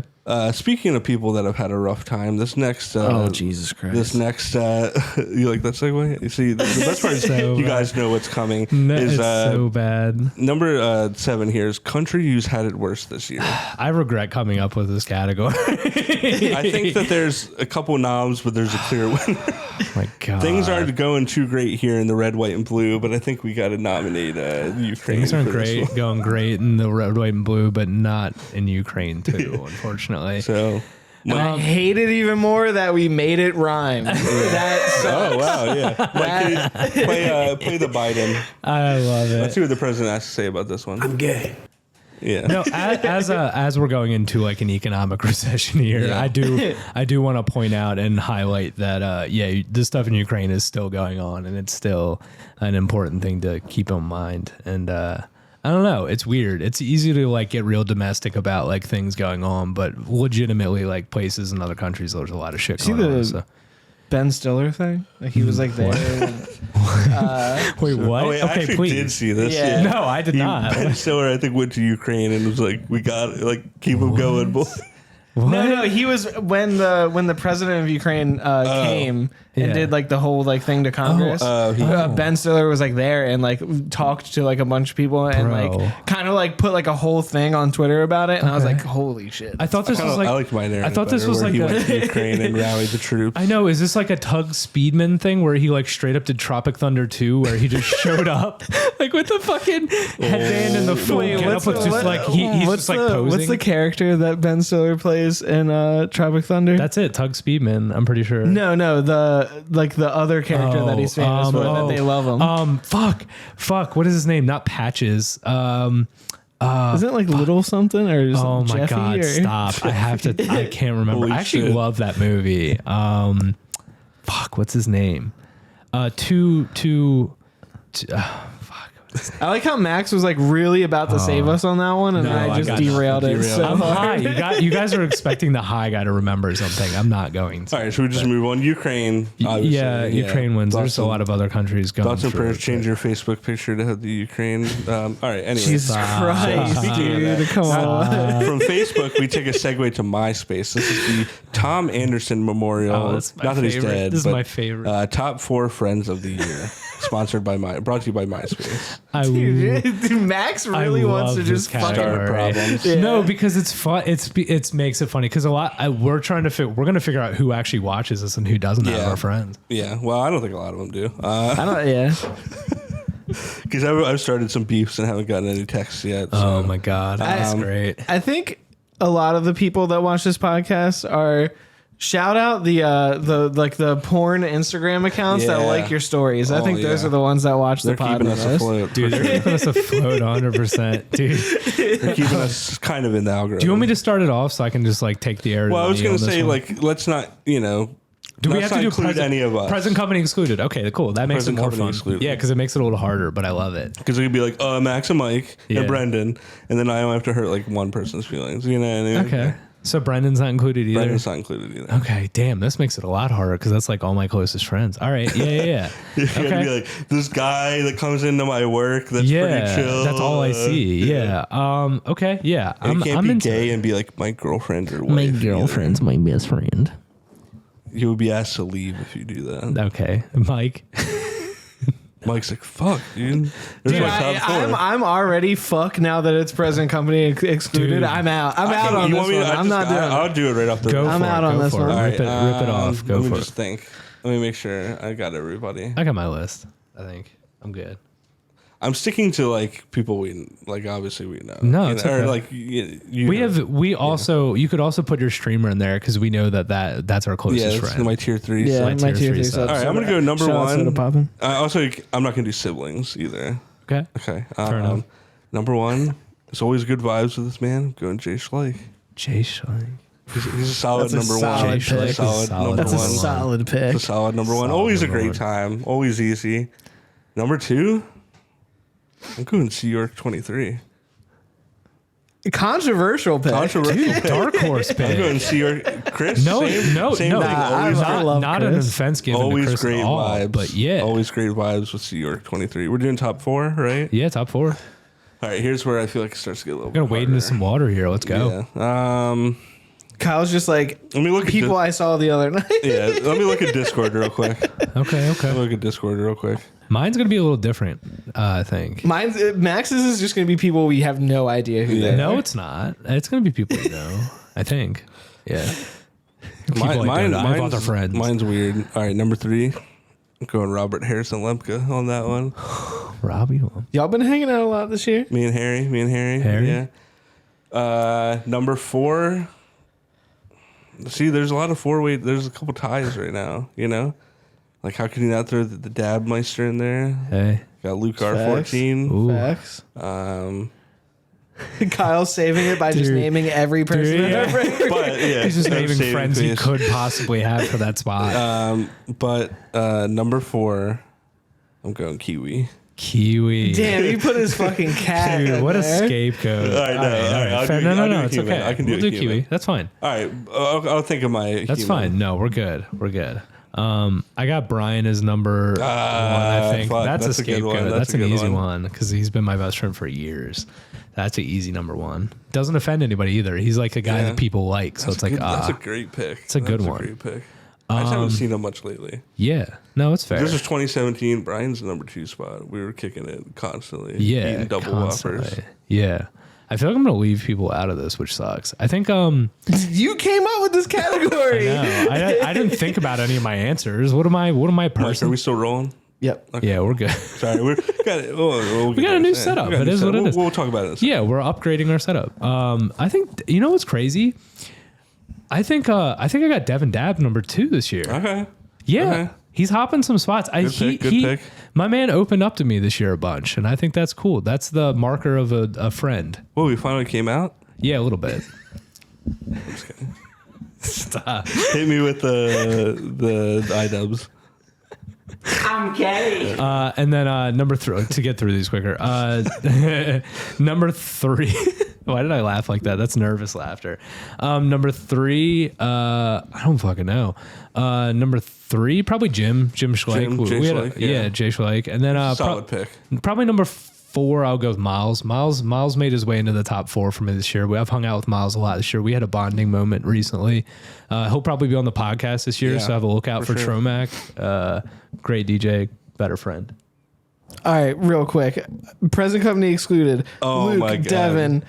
Speaking of people that have had a rough time, this next Jesus Christ! This next you like that segue? You see, the best part is you guys know what's coming. It's so bad. Number 7 here is country who's had it worse this year. I regret coming up with this category. I think that there's a couple knobs, but there's a clear winner. Oh my God, things aren't going too great here in the red, white, and blue, but I think we got to nominate Ukraine. Things aren't going great in the red, white, and blue, but not in Ukraine too, unfortunately. So I hate it even more that we made it rhyme. That sucks. Oh wow, yeah. Play the Biden. I love it. Let's see what the president has to say about this one. I'm gay. Yeah. No, as we're going into like an economic recession here, I do want to point out and highlight that this stuff in Ukraine is still going on, and it's still an important thing to keep in mind. And I don't know, it's weird. It's easy to like get real domestic about like things going on, but legitimately like places in other countries, there's a lot of shit going on. So. Ben Stiller thing? Like he was like there. Wait, what? Oh, wait, I actually did see this. Yeah. No, I did not. Ben Stiller, I think, went to Ukraine and was like, "We got it. Like, keep him going, boy." No, he was when the president of Ukraine came and did like the whole like thing to Congress. Ben Stiller was like there and like talked to like a bunch of people and like kind of like put like a whole thing on Twitter about it. And I was like, holy shit! I thought this was like I liked my narrative. I thought this was like he went to Ukraine and rallied the troops. I know. Is this like a Tug Speedman thing where he like straight up did Tropic Thunder 2 where he just showed up like with the fucking headband and the full getup with just like he's just like posing. What's the character that Ben Stiller plays in Tropic Thunder? That's it, Tug Speedman. I'm pretty sure. No, the other character that he's famous for that they love him. Fuck. What is his name? Not Patches. Isn't it like Little something or is oh it my Jeffy God! Or? Stop! I can't remember. I actually love that movie. Fuck. What's his name? Fuck. I like how Max was like really about to save us on that one, and I just derailed it. So I'm high. You guys are expecting the high guy to remember something. I'm not going to. All right, should we just move on? Ukraine. Yeah, Ukraine wins. There's a lot of other countries going. Thoughts and prayers. Change your Facebook picture to have the Ukraine. All right, anyway. Jesus Christ, dude. Come on. From Facebook, we take a segue to MySpace. This is the Tom Anderson Memorial. That's my Not that favorite. he's dead. This is my favorite. Top 4 friends of the year. Brought to you by MySpace. Dude, Max really wants to just start problems. Yeah. No, because it's fun. It makes it funny because we're going to figure out who actually watches this and who doesn't out of our friends. Yeah, well, I don't think a lot of them do. I don't. Yeah. Because I've started some beefs and haven't gotten any texts yet. So. Oh my god, that's great. I think a lot of the people that watch this podcast are. Shout out the porn Instagram accounts that like your stories. I think those are the ones that watch the podcast. Keeping us afloat, dude. They're keeping us afloat 100%, dude. They're keeping us kind of in the algorithm. Do you want me to start it off so I can just like take the air? Well, I was going to say let's not Do we have to do any of us? Present company excluded. Okay, cool. That makes it more fun. Excluded. Yeah, because it makes it a little harder, but I love it. Because it could be like, Max and Mike and Brendan, and then I don't have to hurt like one person's feelings. You know what I mean? Okay. So Brendan's not included either? Brendan's not included either. Okay, damn, this makes it a lot harder because that's like all my closest friends. All right, yeah. You're going to be like, this guy that comes into my work that's pretty chill. That's all I see. Yeah. Okay, yeah. You can't be gay and be like, my girlfriend or wife. My girlfriend's my best friend. You would be asked to leave if you do that. Okay. Mike. Mike's like, fuck, dude. I'm already fuck now that it's present company excluded. Dude. I'm out. I'm out on this one. I'm not doing it. I'll do it right off the bat. I'm out on this one. Rip it off. Go for it. Let me just think. Let me make sure I got everybody. I got my list. I think I'm good. I'm sticking to like people we like. Obviously, we know. No, it's okay. Or like you could also put your streamer in there because we know that's our closest friend. My tier 3. Yeah, my tier 3. All right, I'm gonna go number 1. Also, I'm not gonna do siblings either. Okay. Fair enough. Number 1. It's always good vibes with this man. I'm going Jay Schleich. Jay Schleich. He's a solid number 1. That's a solid pick. It's a solid number 1. Always a great time. Always easy. Number 2. I'm going Sea York 23. Controversial pick. Dark horse pick. I'm going Sea York. Chris? No. Same thing. Not an offense given always to Chris great at all, vibes. but yeah. Always great vibes with Sea York 23. We're doing top 4, right? Yeah, top 4. All right, here's where I feel like it starts to get a little bit I'm going to wade into some water here. Let's go. Yeah. Kyle's just like, let me look people I saw the other night. Yeah, let me look at Discord real quick. Okay. Let me look at Discord real quick. Mine's going to be a little different, I think. Max's is just going to be people we have no idea who they are. No, it's not. It's going to be people you know, I think. Yeah. Mine's their friends. Mine's weird. All right, number 3. I'm going Robert Harrison Lemke on that one. Robbie. Y'all been hanging out a lot this year? Me and Harry. Yeah. Number 4. See, there's a lot of 4-way. There's a couple ties right now, you know? Like, how can you not throw the Dabmeister in there? Hey. Got Luke R14. Ooh. Facts. Kyle's saving it by just naming every person. But yeah, he's just naming friends he could possibly have for that spot. But number 4, I'm going Kiwi. Damn, you put his fucking cat. Dude, what a scapegoat. I know. All right. No, it's okay. I can do Kiwi. That's fine. All right, I'll think of my. That's fine. No, we're good. I got Brian as number 1. I think that's a scapegoat. That's an easy one because he's been my best friend for years. That's an easy number 1. Doesn't offend anybody either. He's like a guy that people like, so it's like that's a great pick. It's a good one. Great pick. I just haven't seen him much lately. Yeah, no, it's fair. This is 2017. Brian's the number 2 spot. We were kicking it constantly. Yeah, eating double whoppers. Yeah. I feel like I'm gonna leave people out of this, which sucks. I think you came up with this category. I didn't think about any of my answers. What am I person? Are we still rolling? Yep. Okay. Yeah, we're good. Sorry, we got a new setup. It is what it is. We'll talk about it. Yeah, we're upgrading our setup. I think you know what's crazy. I think I got Devin Dab number 2 this year. Okay. Yeah. Okay. He's hopping some spots. Good pick. My man opened up to me this year a bunch, and I think that's cool. That's the marker of a friend. Well, we finally came out? Yeah, a little bit. I'm just kidding. Stop. Hit me with the iDubbbz. I'm gay. And then number 3, to get through these quicker. Number 3. Why did I laugh like that? That's nervous laughter. Number 3, I don't fucking know. Number 3, probably Jim Schleich. Yeah, Jay Schleich. And then solid pick. Probably number 4, I'll go with Miles. Miles made his way into the top 4 for me this year. I've hung out with Miles a lot this year. We had a bonding moment recently. He'll probably be on the podcast this year, so have a look out for sure. Tromac. Great DJ, better friend. All right, real quick. Present company excluded. Luke, my God. Devin,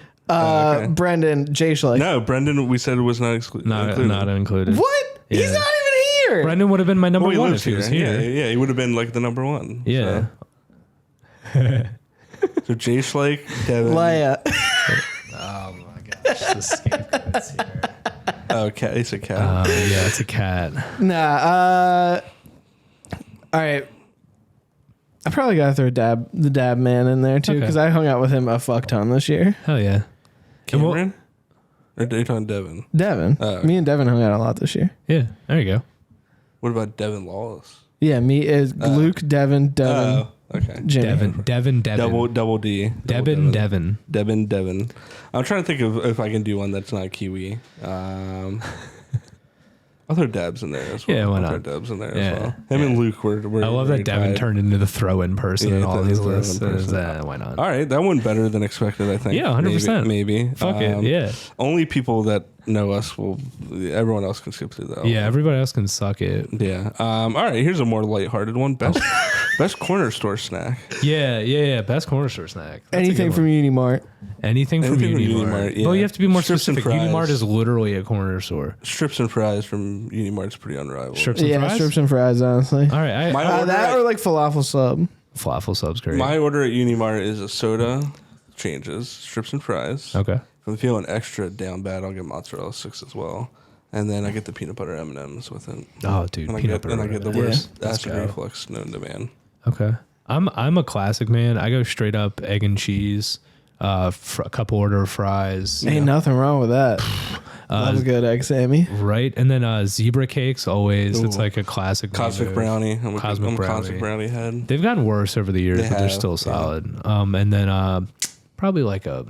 Brendan, Jay Schleich. No, Brendan, we said it was not excluded. Not included. What? Yeah. He's not even here. Brendan would have been my number 1 if he was here. Yeah, he would have been like the number 1. Yeah. So Jay Schleich, Devin. Leia. Oh my gosh, the scapegoat's here. Oh, cat. It's a cat. Yeah, it's a cat. Nah. All right. I probably gotta throw the dab man in there too, because I hung out with him a fuck ton this year. Hell yeah. Cameron? Or are you talking Devin? Devin. Me and Devin hung out a lot this year. Yeah, there you go. What about Devin Lawless? Yeah, me is Luke, Devin. Okay. Jimmy. Devin. Double D. Devin. I'm trying to think of if I can do one that's not Kiwi. I'll throw Dabs in there as well. Yeah, why not? I'll throw Dabs in there as well. Him and Luke were I love that Devin turned into the throw-in person in all these lists. Why not? All right, that went better than expected, I think. Yeah, 100%. Maybe. Fuck it, yeah. Only people that know us will... Everyone else can skip through that one. Yeah, everybody else can suck it. Yeah. All right, here's a more lighthearted one. Best corner store snack. Yeah. Best corner store snack. Anything from Unimart. Anything from Unimart. Yeah. Well, you have to be more specific. Unimart is literally a corner store. Strips and fries from Unimart is pretty unrivaled. Strips and fries? Strips and fries, honestly. All right. That or like falafel sub. Falafel sub's great. My order at Unimart is a soda, changes, strips and fries. Okay. If I'm feeling extra down bad, I'll get mozzarella sticks as well. And then I get the peanut butter M&Ms with it. Oh, dude. And I get the worst acid reflux known to man. Okay. I'm a classic man. I go straight up egg and cheese, a couple order of fries. Ain't nothing wrong with that. Love a good egg Sammy. Right. And then zebra cakes always. Ooh. It's like a classic. Cosmic brownie. I'm a cosmic brownie head. They've gotten worse over the years, but they're still solid. Yeah. And then probably like a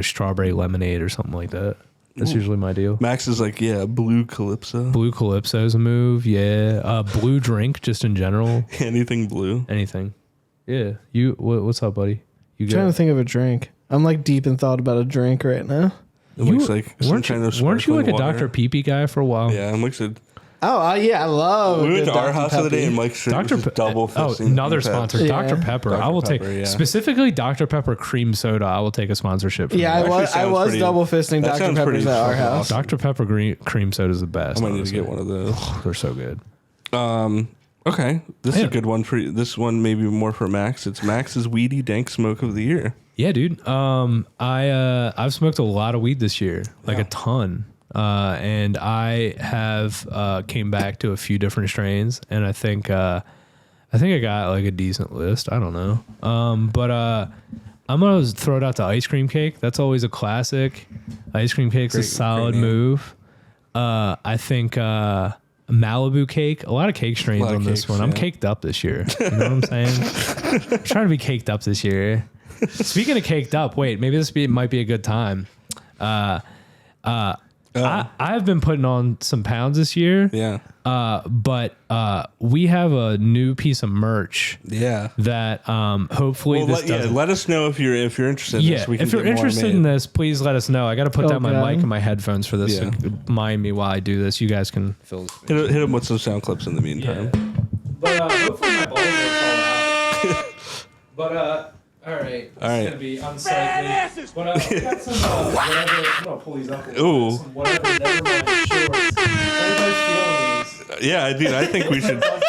strawberry lemonade or something like that. That's usually my deal. Max is like, blue Calypso. Blue Calypso is a move, yeah. Blue drink, just in general. Anything blue. Anything. Yeah. What's up, buddy? I'm trying to think of a drink. I'm like deep in thought about a drink right now. Weren't you like a Dr. Pee-Pee guy for a while? Yeah, I'm like... Oh, yeah, I love We went to our house the other day and Mike said double fisting. Oh, another sponsor. Yeah. Dr. Pepper. I will take, specifically Dr. Pepper cream soda, I will take a sponsorship from I was double fisting Dr. Peppers at our house. Dr. Pepper cream soda is the best. I might need to get one of those. They're so good. Okay, this is a good one for you. This one maybe more for Max. It's Max's Weedy Dank Smoke of the Year. Yeah, dude. I've smoked a lot of weed this year, like a ton. And I have came back to a few different strains, and I think I got like a decent list. I don't know. But I'm gonna throw it out to ice cream cake. That's always a classic. Ice cream cake's a solid move. I think Malibu cake. A lot of cake strains on this one. I'm caked up this year. You know what I'm saying? I'm trying to be caked up this year. Speaking of caked up, wait, maybe might be a good time. I've been putting on some pounds this year. Yeah. But we have a new piece of merch. Yeah. That hopefully let us know if you're interested in this. If you're interested in this, please let us know. I got to put down my mic and my headphones for this. So mind me while I do this. You guys can fill this. Hit him with some sound clips in the meantime. Yeah. But hopefully my balls will fall out. But all right. It's going to be unsightly. But we got some whatever. I'm going to pull these up. Ooh. Some whatever Nevermind shorts. Everybody's feeling these. Yeah, dude. I think we should get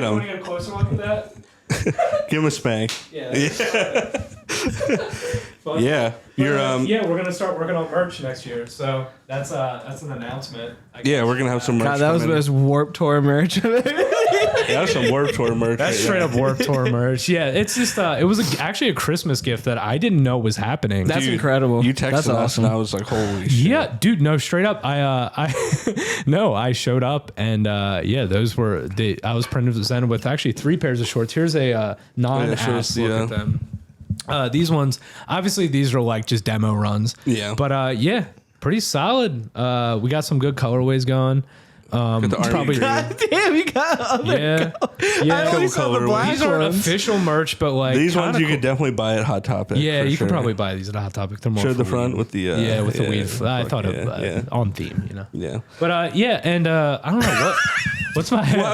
them. Want to get a closer look at that? Give him a spank. Yeah. But, yeah, you're yeah, we're gonna start working on merch next year, so that's an announcement. Yeah, we're gonna have some merch. God, that was the most Warped Tour merch. Yeah, that's some Warped Tour merch. That's straight up Warped Tour merch. Yeah, it's just it was actually a Christmas gift that I didn't know was happening. That's incredible. You texted That's us awesome. and I was like, holy shit. Yeah, dude, no, straight up. I showed up and yeah, those were I was presented with actually 3 pairs of shorts. Here's a non-ass look at them. These ones, obviously these are like just demo runs. Yeah. But yeah, pretty solid. We got some good colorways going. It's probably God damn, you got other yeah. I only saw the black These aren't ones. official merch, but like these ones you could definitely buy at Hot Topic. Yeah, you sure. could probably buy these at Hot Topic. They're more Show the for front weed. with the with the weed. I thought of on theme, you know. Yeah. But yeah, and I don't know what's my We'll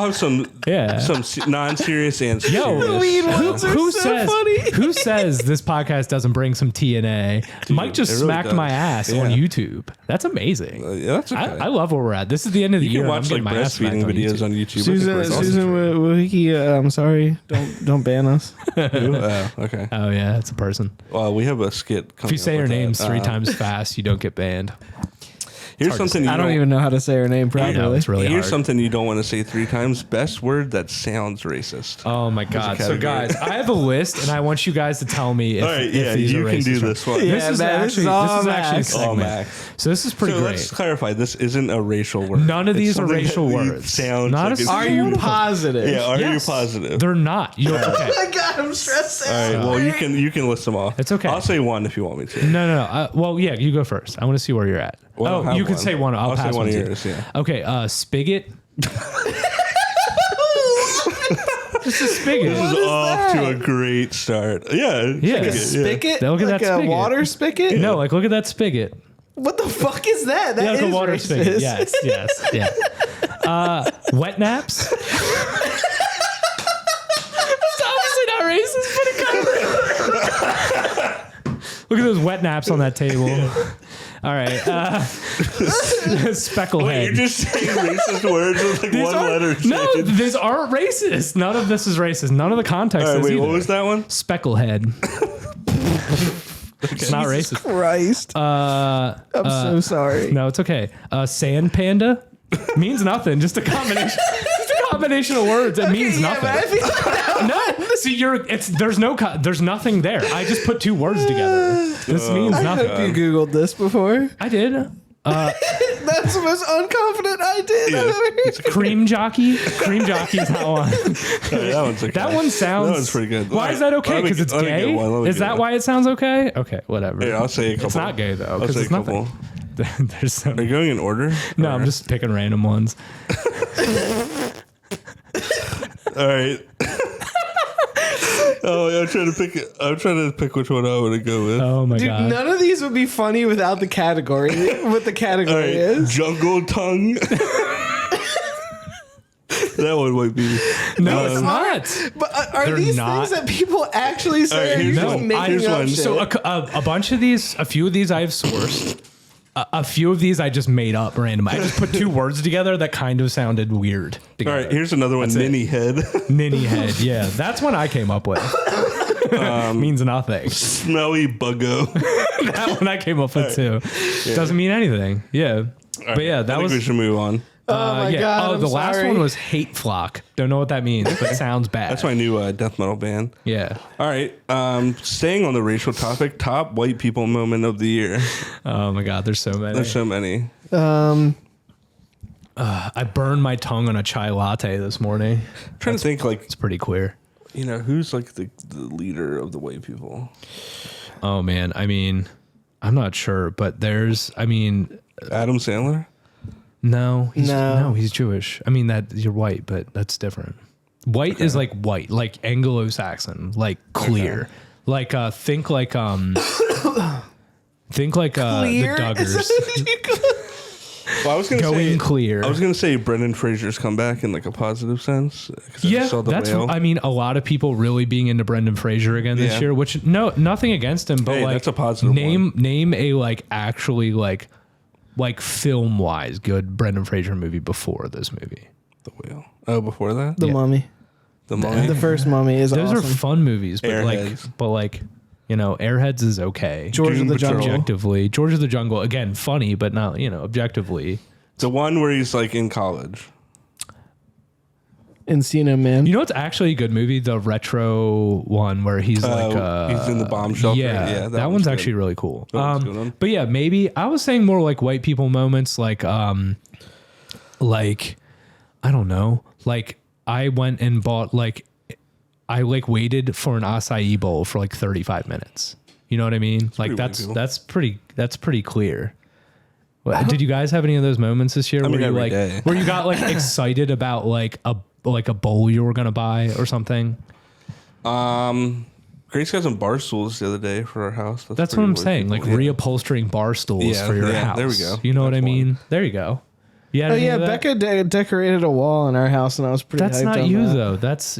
have some non-serious answers. Yo, The weed ones are so funny. Who says this podcast doesn't bring some TNA? Dude, Mike just it really smacked does. my ass on YouTube. That's amazing. Yeah, that's okay. I love where we're at. This is the end of the You year. can watch like breastfeeding videos on YouTube. Susan Wahiki, I'm sorry. Don't ban us. Okay. Oh yeah, it's a person. Well, we have a skit. If you say her name 3 times fast, you don't get banned. Here's something I don't even know how to say her name properly. know, it's really Here's hard. something you don't want to say 3 times. Best word that sounds racist. Oh my god! So category. guys, I have a list, and I want you guys to tell me if, All right, if these you are can racist do or- this one. Yeah, This is man, actually this is all a Max. segment. All Max. So this is pretty So great. let's clarify. This isn't a racial word. None of It's these are something racial that words. Sounds Not like a it's- Are single you one of them. positive? Yeah, are Yes. you positive? They're not. You're okay. Oh my God, I'm stressed All right. out. Well, you can list them off. It's okay. I'll say one if you want me to. No. Well, yeah, you go first. I want to see where you're at. Well, I don't oh, have you can one. say one. I'll say pass one of to yours. you. Yeah. Okay. Spigot. Just a spigot. This is off to a great start. Yeah. Yeah. Spigot? Look at like that a spigot. water spigot? No, like look at that spigot. What the fuck is that? That Yeah, like is a water racist. spigot. Yes. Yeah. Wet naps. It's obviously not racist, but it kind of. Look at those wet naps on that table. All right. Speckle Wait, head. you're just saying racist words with like one letter No, change. these aren't racist. None of this is racist. None of the context All right, is wait, either. what was that one? Speckle head. It's not racist. Christ. I'm so sorry. No, it's okay. Sand panda means nothing. Just a combination. Just a combination of words. It means nothing. Man, I feel No, see, there's nothing there. I just put 2 words together. This means I nothing. hope you Googled this before. I did. That's the most unconfident I did I've ever heard. Cream jockey. Cream jockey is that one. That one's okay. That one sounds. That one's pretty good. Why is that okay? Let me Because it's let me get gay. one, let me Is get that one. why it sounds okay? Okay, whatever. Here, I'll say a couple. It's not gay though. I'll Because say a it's couple. nothing. There's some. Are you going in order? No, Or- I'm just picking random ones. All right. Oh, I'm trying to pick which one I want to go with. Oh my Dude, god. none of these would be funny without the category. What the All category right, is. jungle tongue. That one might be. No, it's not. But are They're these not. things that people actually say? All right, Or are you here's just one. making Here's up one. shit? So a bunch of these, a few of these I've sourced. A few of these I just made up randomly. I just put 2 words together that kind of sounded weird. All Together. right, here's another one. Ninny head. Ninny head. Yeah, that's one I came up with. Means nothing. Smelly buggo. That one I came up with too. Doesn't mean anything. Yeah. But yeah, I that think was. we should move on. Oh my God. Oh, I'm the last sorry. one was Hate Flock. Don't know what that means, but it sounds bad. That's my new death metal band. Yeah. All right. Staying on the racial topic, top white people moment of the year. Oh my God, there's so many. There's so many. I burned my tongue on a chai latte this morning. I'm trying to think, like, It's pretty queer. who's like the leader of the white people? Oh man, I mean, I'm not sure, but Adam Sandler? no, No. he's Jewish. I mean that you're white, but that's different. White is like white, like Anglo-Saxon, like clear. Like think like the Clear? Duggars. Well, I was gonna Going say clear. I was gonna say Brendan Fraser's come back in like a positive sense. 'Cause I Yeah, saw the that's. whale. I mean, a lot of people really being into Brendan Fraser again this Yeah. year. Which nothing against him, but Hey, like that's a positive name a like actually like film wise good Brendan Fraser movie before this movie. The whale. Oh, before that, The Mummy. the mummy. The first Mummy is Those awesome. are fun movies, but Airheads. like You know, Airheads is okay. George of the Jungle. Objectively, George of the Jungle, again, funny, but not, you know, objectively. The one where he's like in college. Encino Man. You know, it's actually a good movie. The retro one where he's he's in the bomb shelter. Yeah, that one's actually really cool. But yeah, maybe I was saying more like white people moments, like I don't know, like I went and bought I waited for an acai bowl for like 35 minutes. You know what I mean? Like that's pretty clear. Did you guys have any of those moments this year where you got like excited about like a bowl you were gonna buy or something? Grace got some bar stools the other day for our house. That's what I'm saying. Like reupholstering bar stools for your house. There we go. You know what I mean? There you go. Yeah, Becca decorated a wall in our house, and I was pretty. That's hyped not on you that. though. That's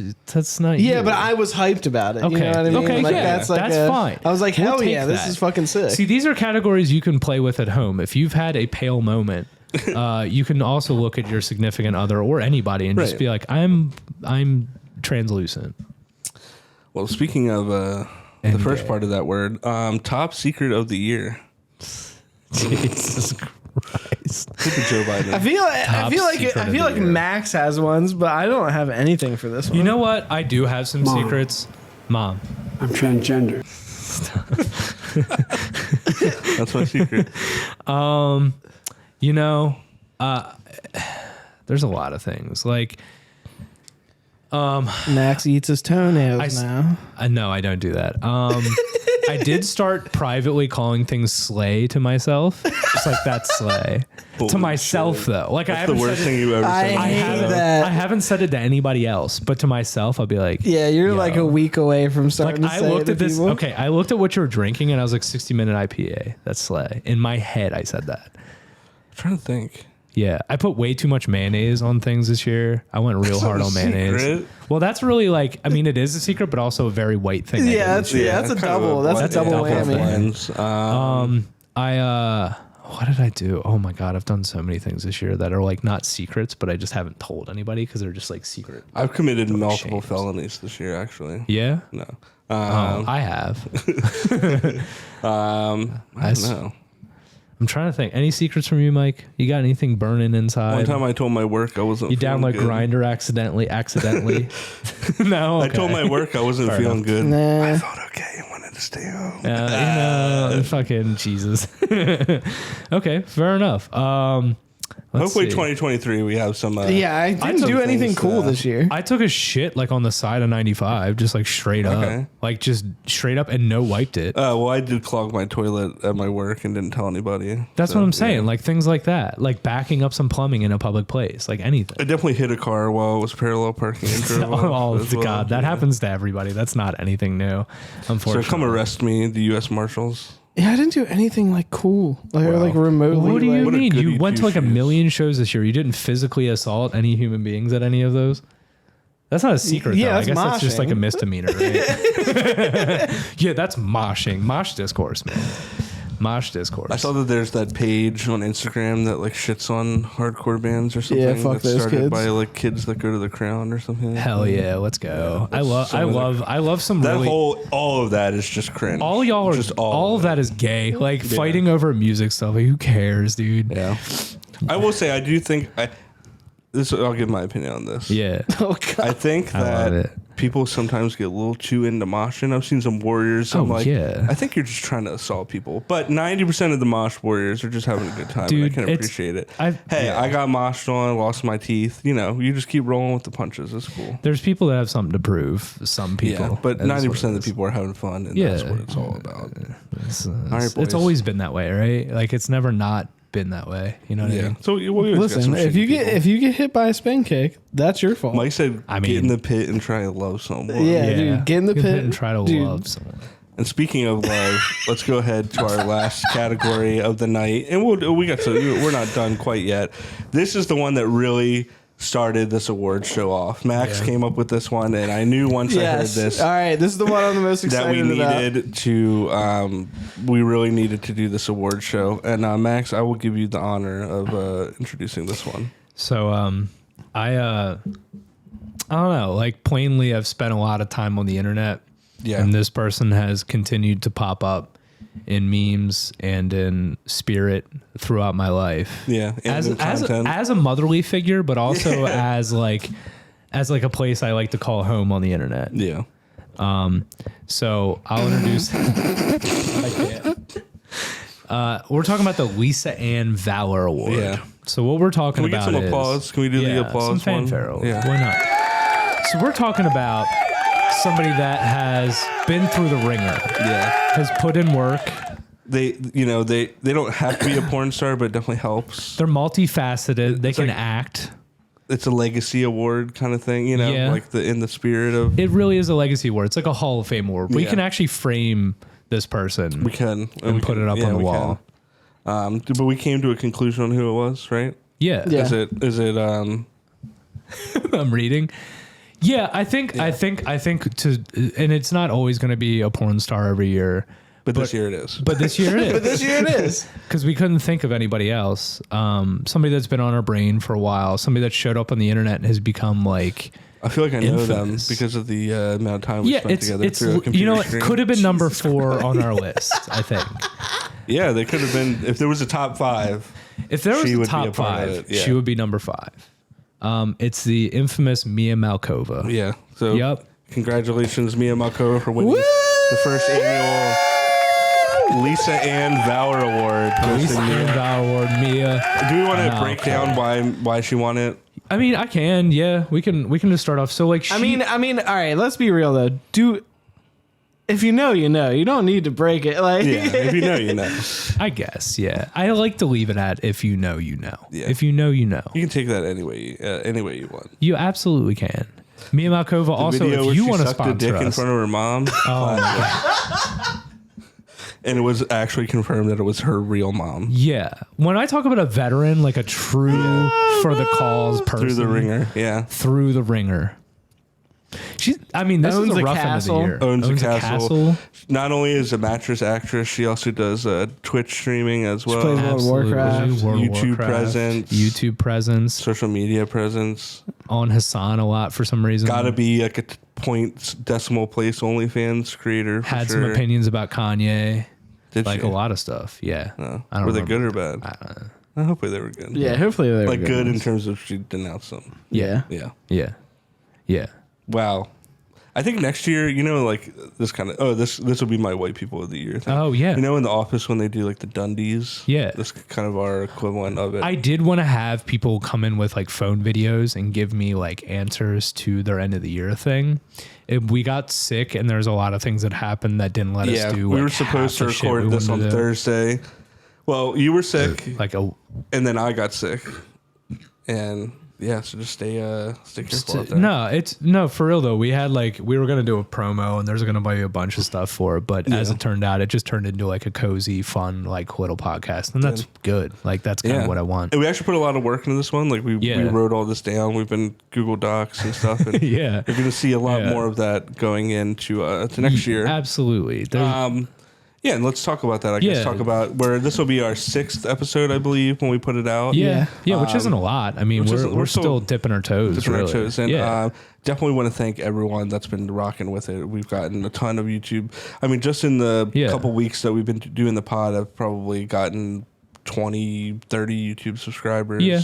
not you. Yeah, but I was hyped about it. Okay. You know what I mean? Okay, like, yeah, that's fine. I was like, We'll hell yeah, take this that. is fucking sick. See, these are categories you can play with at home. If you've had a pale moment, you can also look at your significant other or anybody and just be like, I'm translucent. Well, speaking of the first part of that word, top secret of the year. Jesus Christ. Joe Biden. I feel like Max has ones, but I don't have anything for this one. You know what? I do have some secrets. Mom. I'm transgender. That's my secret. You know, there's a lot of things. Like Max eats his toenails now. No, I don't do that. I did start privately calling things slay to myself. Just like that's slay. To myself though. Like that's the worst thing you ever said. I haven't said it to anybody else, but to myself I'll be like, yeah, you're like a week away from starting like to say I looked it at to this people. okay, I looked at what you were drinking and I was like 60-minute IPA. That's slay. In my head I said that. I'm trying to think. Yeah, I put way too much mayonnaise on things this year. I went real hard on mayonnaise. Secret. Well, that's really like, I mean, it is a secret, but also a very white thing. Yeah, that's a double. That's a double whammy. What did I do? Oh my God, I've done so many things this year that are like not secrets, but I just haven't told anybody because they're just like secret. I've committed multiple felonies this year, actually. Yeah? No. I have. I don't know. I'm trying to think. Any secrets from you, Mike? You got anything burning inside? One time I told my work I wasn't. You download Grindr accidentally. No, okay. I told my work I wasn't feeling good. Nah. I felt okay and wanted to stay home. You know, fucking Jesus. Okay, fair enough. Hopefully 2023 we have some. I didn't do anything cool this year. I took a shit like on the side of 95, just like straight up, like just straight up, and no wiped it. Well, I did clog my toilet at my work and didn't tell anybody. That's what I'm saying. Like things like that, like backing up some plumbing in a public place, like anything. I definitely hit a car while I was parallel parking. God, that happens to everybody. That's not anything new, unfortunately. So come arrest me, the U.S. Marshals. Yeah, I didn't do anything like cool, or like remotely. What do you What a mean? goody You went to like a two-shoes. million shows this year. You didn't physically assault any human beings at any of those? That's not a secret, Yeah, though. I that's guess that's just like a moshing. misdemeanor, right? Yeah, that's moshing. Mosh discourse, man. Mosh discourse. I saw that there's that page on Instagram that like shits on hardcore bands or something. Yeah, fuck that's those started kids. by like kids that go to the Crown or something. Hell yeah, let's go. I love some That really. all of that is just cringe. All y'all are just all of that is gay. Like fighting over music stuff. Like, who cares, dude? Yeah. I will say I do think I'll give my opinion on this. Yeah. Oh God. I think love that it. people sometimes get a little too into moshing. I've seen some warriors. I'm like, yeah. I think you're just trying to assault people. But 90% of the mosh warriors are just having a good time. Dude, and I can appreciate it. I got moshed on, lost my teeth. You know, you just keep rolling with the punches. It's cool. There's people that have something to prove. Some people. Yeah, but That is 90% of what the people are having fun, and that's what it's all about. It's boys. always been that way, right? Like it's never not been that way. You know what I mean? So we always got Listen, some if shitty people. you get hit by a spin kick, that's your fault. Mike said, I get in mean- the pit and try to love someone. Yeah. dude, get in the pit and try to dude. love someone. And speaking of love, let's go ahead to our last category of the night, and we're not done quite yet. This is the one that really started this award show off. Max came up with this one, and I knew once I heard this. All right, this is the one I'm the most That excited we about. needed to, we really needed to do this award show. And Max, I will give you the honor of introducing this one. So I don't know. Like plainly, I've spent a lot of time on the internet, Yeah. And this person has continued to pop up in memes and in spirit throughout my life. Yeah. As a motherly figure, but also as like a place I like to call home on the internet. Yeah. So I'll introduce. I can't. We're talking about the Lisa Ann Valor Award. Yeah. So what we're talking about Can we get some applause? Can we do the applause? Some fanfare. Yeah. Why not? So we're talking about somebody that has been through the ringer. Yeah. Has put in work. They don't have to be a porn star, but it definitely helps. They're multifaceted. They can act. It's a legacy award kind of thing, like in the spirit of. It really is a legacy award. It's like a Hall of Fame award. We can actually frame this person. We can and put it up on the wall. But we came to a conclusion on who it was, right? Yeah. Is it I'm reading. Yeah, I think and it's not always going to be a porn star every year. But this year it is. But this year it is. Because we couldn't think of anybody else. Somebody that's been on our brain for a while. Somebody that showed up on the internet and has become like. I feel like I know them because of the amount of time we spent together. Through a computer screen. It could have been number 4 on our list, I think. Yeah, they could have been. If there was a top 5. If there was a top 5, she would be number 5. It's the infamous Mia Malkova. Yeah. So congratulations, Mia Malkova, for winning the first annual Lisa Ann Valor Award. Lisa Ann Valor Award, Mia. Do we want to break down why she won it? I mean, I can. Yeah, we can just start off. So like, I mean, all right. Let's be real though. If you know, you know. You don't need to break it. Like, if you know, you know. I guess. Yeah, I like to leave it at if you know, you know. Yeah. If you know, you know. You can take that any way you want. You absolutely can. Mia Malkova. Also, if you want to sponsor a dick in front of her mom. Oh my God. And it was actually confirmed that it was her real mom. Yeah. When I talk about a veteran, like a true for the cause person. Through the ringer. Yeah. Through the ringer. This is a rough end of the year. Owns a castle. Not only is a mattress actress, she also does Twitch streaming as well. She plays World of Warcraft. YouTube presence. Social media presence. On Hassan a lot for some reason. Gotta be like a decimal place OnlyFans creator. Had some opinions about Kanye. Did like she? A lot of stuff. Yeah. I don't Were they good or bad? Hopefully they were good. Yeah, hopefully they were like good in terms of she denounced them. Yeah. Wow. I think next year, like this kind of, this will be my white people of the year thing. Oh, yeah. In the office when they do like the Dundies. Yeah. This kind of our equivalent of it. I did want to have people come in with like phone videos and give me like answers to their end of the year thing. We got sick and there's a lot of things that happened that didn't let us do. We were supposed to record this on Thursday. Well, you were sick. And then I got sick. And yeah, so just stay careful out there. No, for real though. We were gonna do a promo and there's gonna be a bunch of stuff for it, but as it turned out, it just turned into like a cozy, fun, like little podcast, and that's good. Like that's kind of what I want. And we actually put a lot of work into this one. Like we wrote all this down. We've been Google Docs and stuff. And you're gonna see a lot more of that going into to next year. Absolutely. Yeah, and let's talk about that. I guess talk about where this will be our 6th episode, I believe, when we put it out. Yeah, which isn't a lot. I mean, we're still dipping our toes. And definitely want to thank everyone that's been rocking with it. We've gotten a ton of YouTube. I mean, just in the couple weeks that we've been doing the pod, I've probably gotten 20, 30 YouTube subscribers. Yeah.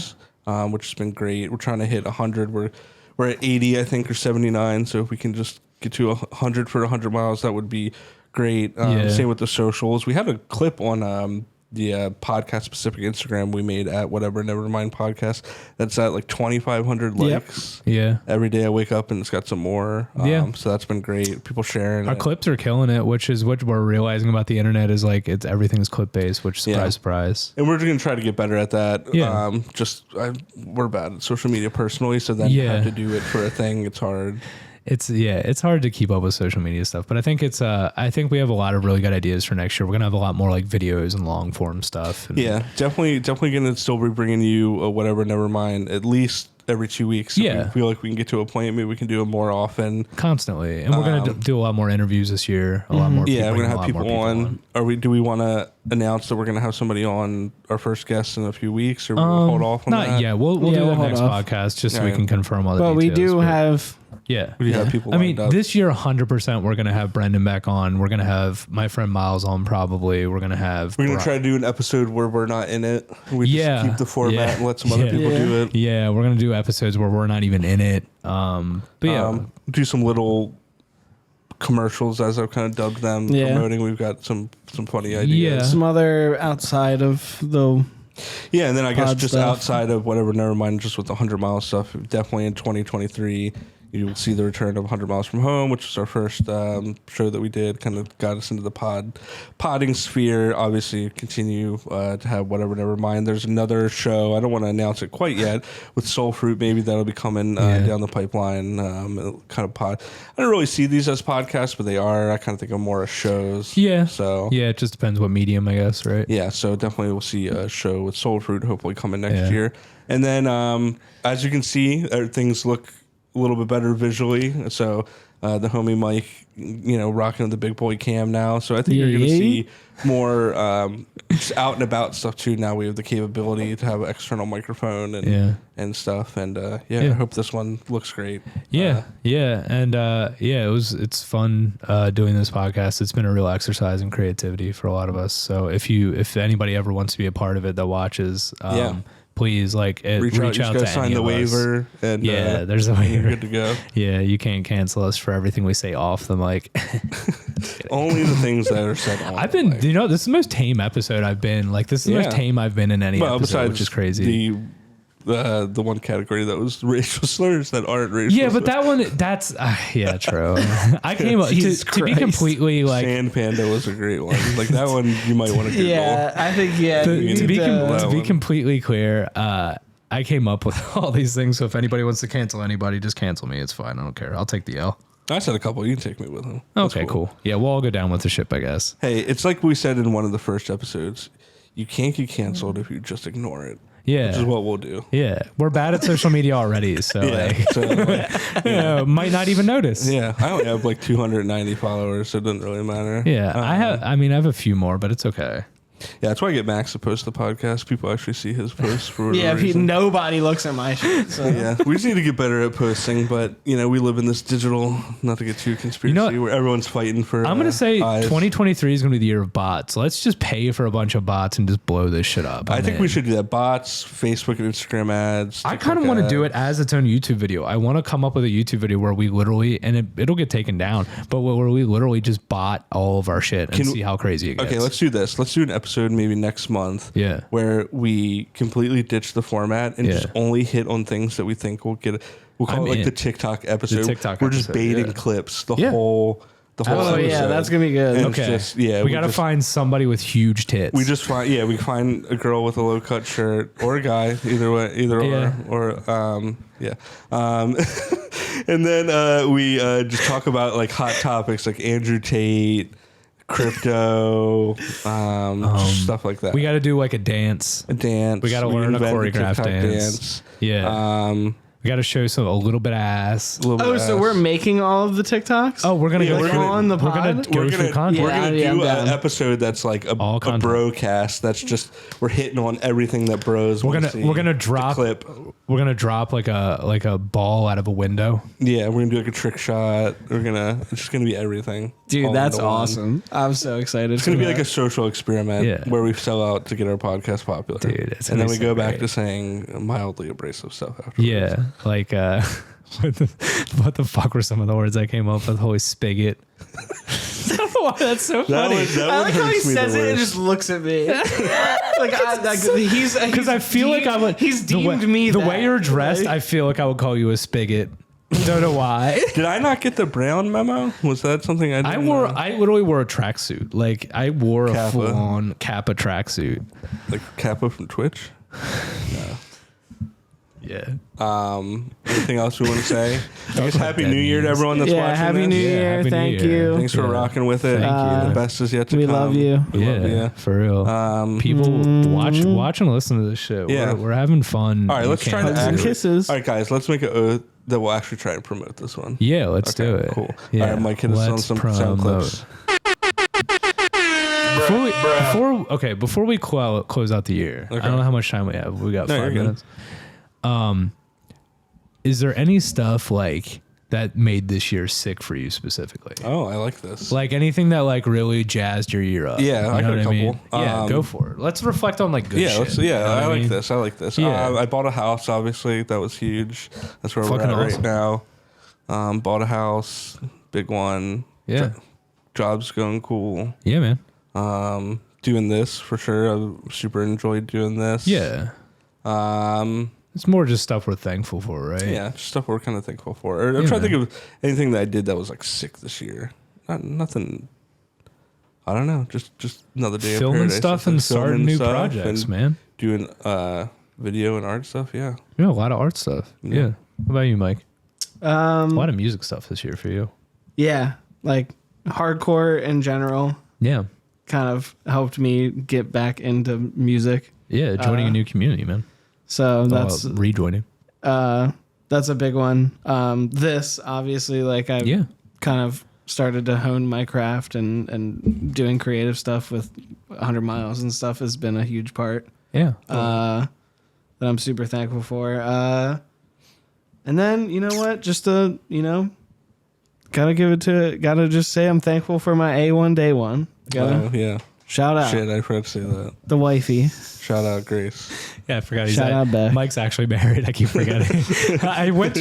Which has been great. We're trying to hit 100. We're at 80, I think, or 79. So if we can just get to 100 for 100 miles, that would be great. Same with the socials. We had a clip on the podcast specific Instagram we made at whatever Nevermind podcast that's at like 2,500 likes. Yeah. Every day I wake up and it's got some more. So that's been great. People sharing our clips are killing it, which is what we're realizing about the internet is like everything's clip based, which surprise. And we're just gonna try to get better at that. Yeah. We're bad at social media personally, so then have to do it for a thing. It's hard. It's hard to keep up with social media stuff, but I think I think we have a lot of really good ideas for next year. We're gonna have a lot more like videos and long form stuff. And definitely gonna still be bringing you whatever Nevermind at least every 2 weeks. If we feel like we can get to a point, maybe we can do it more often, constantly. And we're gonna do a lot more interviews this year. A lot more. Yeah, we're gonna have people on. Do we want to announce that we're gonna have somebody on our first guest in a few weeks, or we'll hold off on that? Not yet. We'll do that next podcast just so we can confirm all the details. But we do have Yeah. We have people lined up. This year, 100%, we're going to have Brendan back on. We're going to have my friend Miles on probably. We're going to try to do an episode where we're not in it. We just keep the format and let some other people do it. Yeah, we're going to do episodes where we're not even in it. Do some little commercials, as I've kind of dubbed them, promoting. We've got some funny ideas. Yeah. Some other outside of the... Yeah, and then I guess just stuff. outside of whatever, Nevermind, just with the 100-mile stuff, definitely in 2023, you'll see the return of 100 Miles from Home, which was our first show that we did, kind of got us into the podding sphere. Obviously, continue to have whatever, Nevermind. There's another show, I don't want to announce it quite yet, with Soul Fruit, maybe that'll be coming down the pipeline, kind of pod. I don't really see these as podcasts, but they are. I kind of think of more as shows. Yeah. So yeah, it just depends what medium, I guess, right? Yeah, so definitely we'll see a show with Soul Fruit hopefully coming next year. And then, as you can see, things look a little bit better visually. So the homie Mike, rocking the big boy cam now. So I think you're going to see more just out and about stuff too. Now we have the capability to have an external microphone and stuff. And I hope this one looks great. Yeah, and it's fun doing this podcast. It's been a real exercise in creativity for a lot of us. So if anybody ever wants to be a part of it that watches, please reach out to sign the waiver. And there's a waiver. You're good to go. Yeah, you can't cancel us for everything we say off the mic. Only the things that are said on I've been, this is the most tame episode I've been. Like, this is the most tame I've been in any episode, which is crazy. The one category that was racial slurs that aren't racial slurs. But that one, that's true. I came up to be completely like Sand Panda was a great one. Like that one you might want to Google. Yeah, I think to be completely clear, I came up with all these things. So if anybody wants to cancel anybody, just cancel me. It's fine. I don't care. I'll take the L. I said a couple. You can take me with them. Okay, cool. Yeah, we'll all go down with the ship, I guess. Hey, it's like we said in one of the first episodes. You can't get canceled if you just ignore it. Yeah, which is what we'll do. Yeah, we're bad at social media already, so might not even notice. Yeah, I only have like 290 followers, so it doesn't really matter. Yeah, I have a few more, but it's okay. Yeah, that's why I get Max to post the podcast. People actually see his posts for nobody looks at my shit. So. Yeah, we just need to get better at posting, but we live in this digital, not to get too conspiracy, where everyone's fighting for. I'm gonna say eyes. 2023 is gonna be the year of bots. Let's just pay for a bunch of bots and just blow this shit up. I think we should do that. Bots, Facebook and Instagram ads. I kind of want to do it as its own YouTube video. I want to come up with a YouTube video where we literally, and it'll get taken down, but where we literally just bot all of our shit and see how crazy it gets. Okay, let's do this. Let's do an episode maybe next month where we completely ditch the format and just only hit on things that we think will get we'll call it like the TikTok episode. We're just baiting clips the whole episode. Yeah, that's gonna be good. And okay. We got to find somebody with huge tits. We just find a girl with a low cut shirt or a guy, or and then we just talk about like hot topics like Andrew Tate, crypto, stuff like that. We got to do like a dance. We got to learn a choreographed dance. Yeah. We got to show a little bit of ass. So we're making all of the TikToks? Oh, we're going to go on the pod? We're going to go through content. We're going to do an episode that's like a brocast. That's just, we're hitting on everything that bros want to see. We're going to drop clip. We're going to drop like a ball out of a window. Yeah, we're going to do like a trick shot. It's just going to be everything. Dude, that's awesome. I'm so excited. It's going to be like a social experiment where we sell out to get our podcast popular. Dude, and then we go back to saying mildly abrasive stuff afterwards. Yeah. Like, what the fuck were some of the words I came up with? Holy spigot. I don't know why that's so funny. I like how he says it and just looks at me. Because I feel like I would. He's deemed me the way you're dressed. I feel like I would call you a spigot. Don't know why. Did I not get the brown memo? Was that something I didn't know? I literally wore a tracksuit. Like I wore a full-on Kappa tracksuit. Like Kappa from Twitch? No. Yeah. Anything else we want to say? I guess Happy New Year to everyone that's watching. Happy New Year. Thank you. Thanks for rocking with it. Thank you. The best is yet to come. We love you. We love you. For real. People watch and listen to this shit. Yeah. We're having fun. All right, let's try to and kisses. All right, guys, let's make an oath that we'll actually try to promote this one. Yeah, let's do it. Cool. Yeah. All right, Mike, hit us on some sound clips. Before we close out the year, I don't know how much time we have. We got 5 minutes. Is there any stuff like that made this year sick for you specifically? Oh, I like this. Like anything that like really jazzed your year up. Yeah, I got a couple. Yeah, go for it. Let's reflect on like good shit. I like this. I like this. Yeah. I bought a house, obviously. That was huge. That's where Fucking we're at awesome. right now. Bought a house, big one. Yeah. Job's going cool. Yeah, man. Doing this for sure. I super enjoyed doing this. Yeah. It's more just stuff we're thankful for, right? Yeah, just stuff we're kind of thankful for. I'm trying to think of anything that I did that was like sick this year. Nothing. I don't know. Just another day of filming paradise. stuff and starting new projects, man. Doing video and art stuff. Yeah. Yeah, a lot of art stuff. Yeah. What about you, Mike? A lot of music stuff this year for you. Yeah, like hardcore in general. Yeah. Kind of helped me get back into music. Yeah, joining a new community, man. So that's rejoining. That's a big one. This obviously, like I've kind of started to hone my craft and doing creative stuff with 100 Miles and stuff has been a huge part. Yeah. That I'm super thankful for. And then you know what? Just gotta just say I'm thankful for my A1 day one. Yeah. Shout out. Shit, I forgot to say that. The wifey. Shout out Grace. Yeah, I forgot. Shout out Beck. Mike's actually married. I keep forgetting. I went to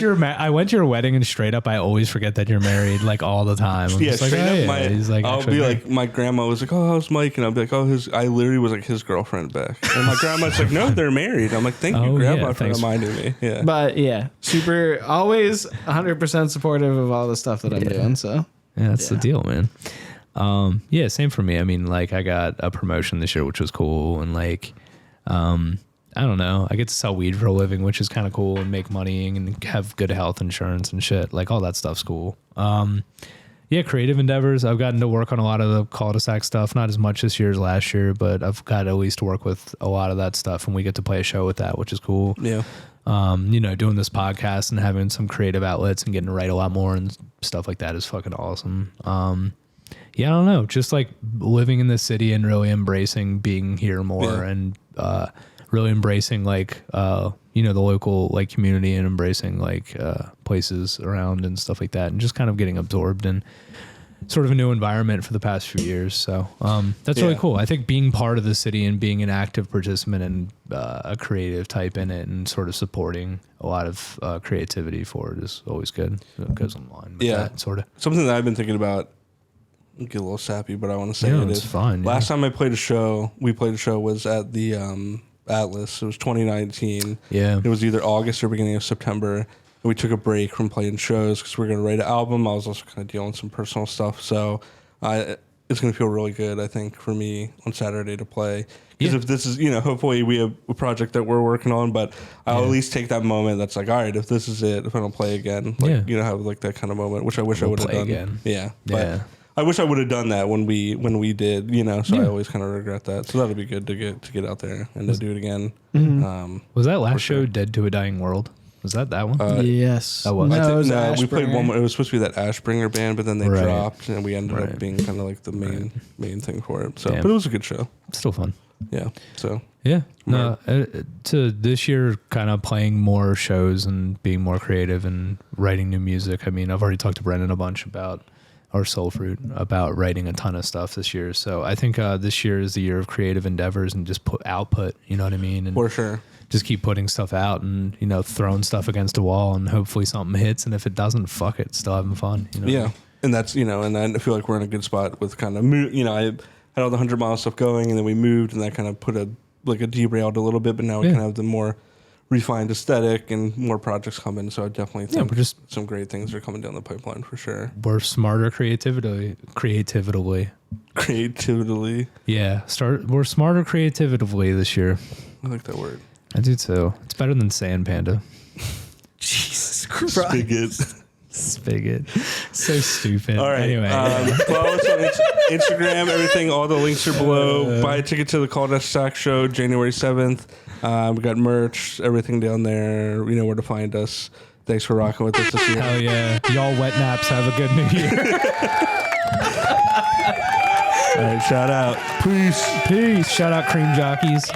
your wedding and straight up, I always forget that you're married like all the time. I'm just like, straight up. He's like, I'll be like, my grandma was like, oh, how's Mike? And I'll be like, oh, I literally was like his girlfriend Beck. And my grandma's like, no, they're married. I'm like, thank you, Grandma, for reminding me. Yeah. But yeah, super, always 100% supportive of all the stuff that I'm doing. So yeah, that's the deal, man. Yeah, same for me. I mean, like I got a promotion this year, which was cool. And like, I don't know, I get to sell weed for a living, which is kind of cool, and make money and have good health insurance and shit. Like all that stuff's cool. Yeah, creative endeavors. I've gotten to work on a lot of the cul-de-sac stuff, not as much this year as last year, but I've got at least to work with a lot of that stuff, and we get to play a show with that, which is cool. Yeah. Doing this podcast and having some creative outlets and getting to write a lot more and stuff like that is fucking awesome. Yeah, I don't know, just like living in the city and really embracing being here more and really embracing like the local like community and embracing like places around and stuff like that, and just kind of getting absorbed in sort of a new environment for the past few years. So that's really cool. I think being part of the city and being an active participant and a creative type in it and sort of supporting a lot of creativity for it is always good. It goes in line with that sort of. Something that I've been thinking about, get a little sappy, but I want to say it's fun. Last time we played a show was at the Atlas. It was 2019. Yeah. It was either August or beginning of September. And we took a break from playing shows because we were going to write an album. I was also kind of dealing with some personal stuff. So it's going to feel really good, I think, for me on Saturday to play. Because if this is, hopefully we have a project that we're working on, but I'll at least take that moment that's like, all right, if this is it, if I don't play again, have like that kind of moment, which I wish I would have done. Again. Yeah. But I wish I would have done that when we did, so I always kind of regret that. So that'll be good to get out there and to do it again. Mm-hmm. Was that last show Dead to a Dying World? Was that one? Yes. That was. No, we played one more. It was supposed to be that Ashbringer band, but then they dropped, and we ended up being kind of like the main thing for it. So, but it was a good show. Still fun. Yeah. So. Yeah. No. To this year, kind of playing more shows and being more creative and writing new music. I mean, I've already talked to Brendan a bunch about our Soul Fruit, about writing a ton of stuff this year. So I think this year is the year of creative endeavors and just put output. You know what I mean? And for sure. Just keep putting stuff out and throwing stuff against a wall, and hopefully something hits. And if it doesn't, fuck it, still having fun. Yeah, and that's and I feel like we're in a good spot with kind of I had all the 100 Mile stuff going, and then we moved, and that kind of put a derailed a little bit. But now we kind of have the more refined aesthetic and more projects coming. So I definitely think some great things are coming down the pipeline for sure. We're smarter creatively. Yeah, we're smarter creatively this year. I like that word. I do too. It's better than Sand Panda. Jesus Christ. Spigot. So stupid. All right. Anyway. Follow us on Instagram, everything. All the links are below. Buy a ticket to the CULDESAC show, January 7th. We got merch, everything down there. You know where to find us. Thanks for rocking with us this year. Hell yeah. Y'all wet naps. Have a good new year. All right. Shout out. Peace. Shout out cream jockeys.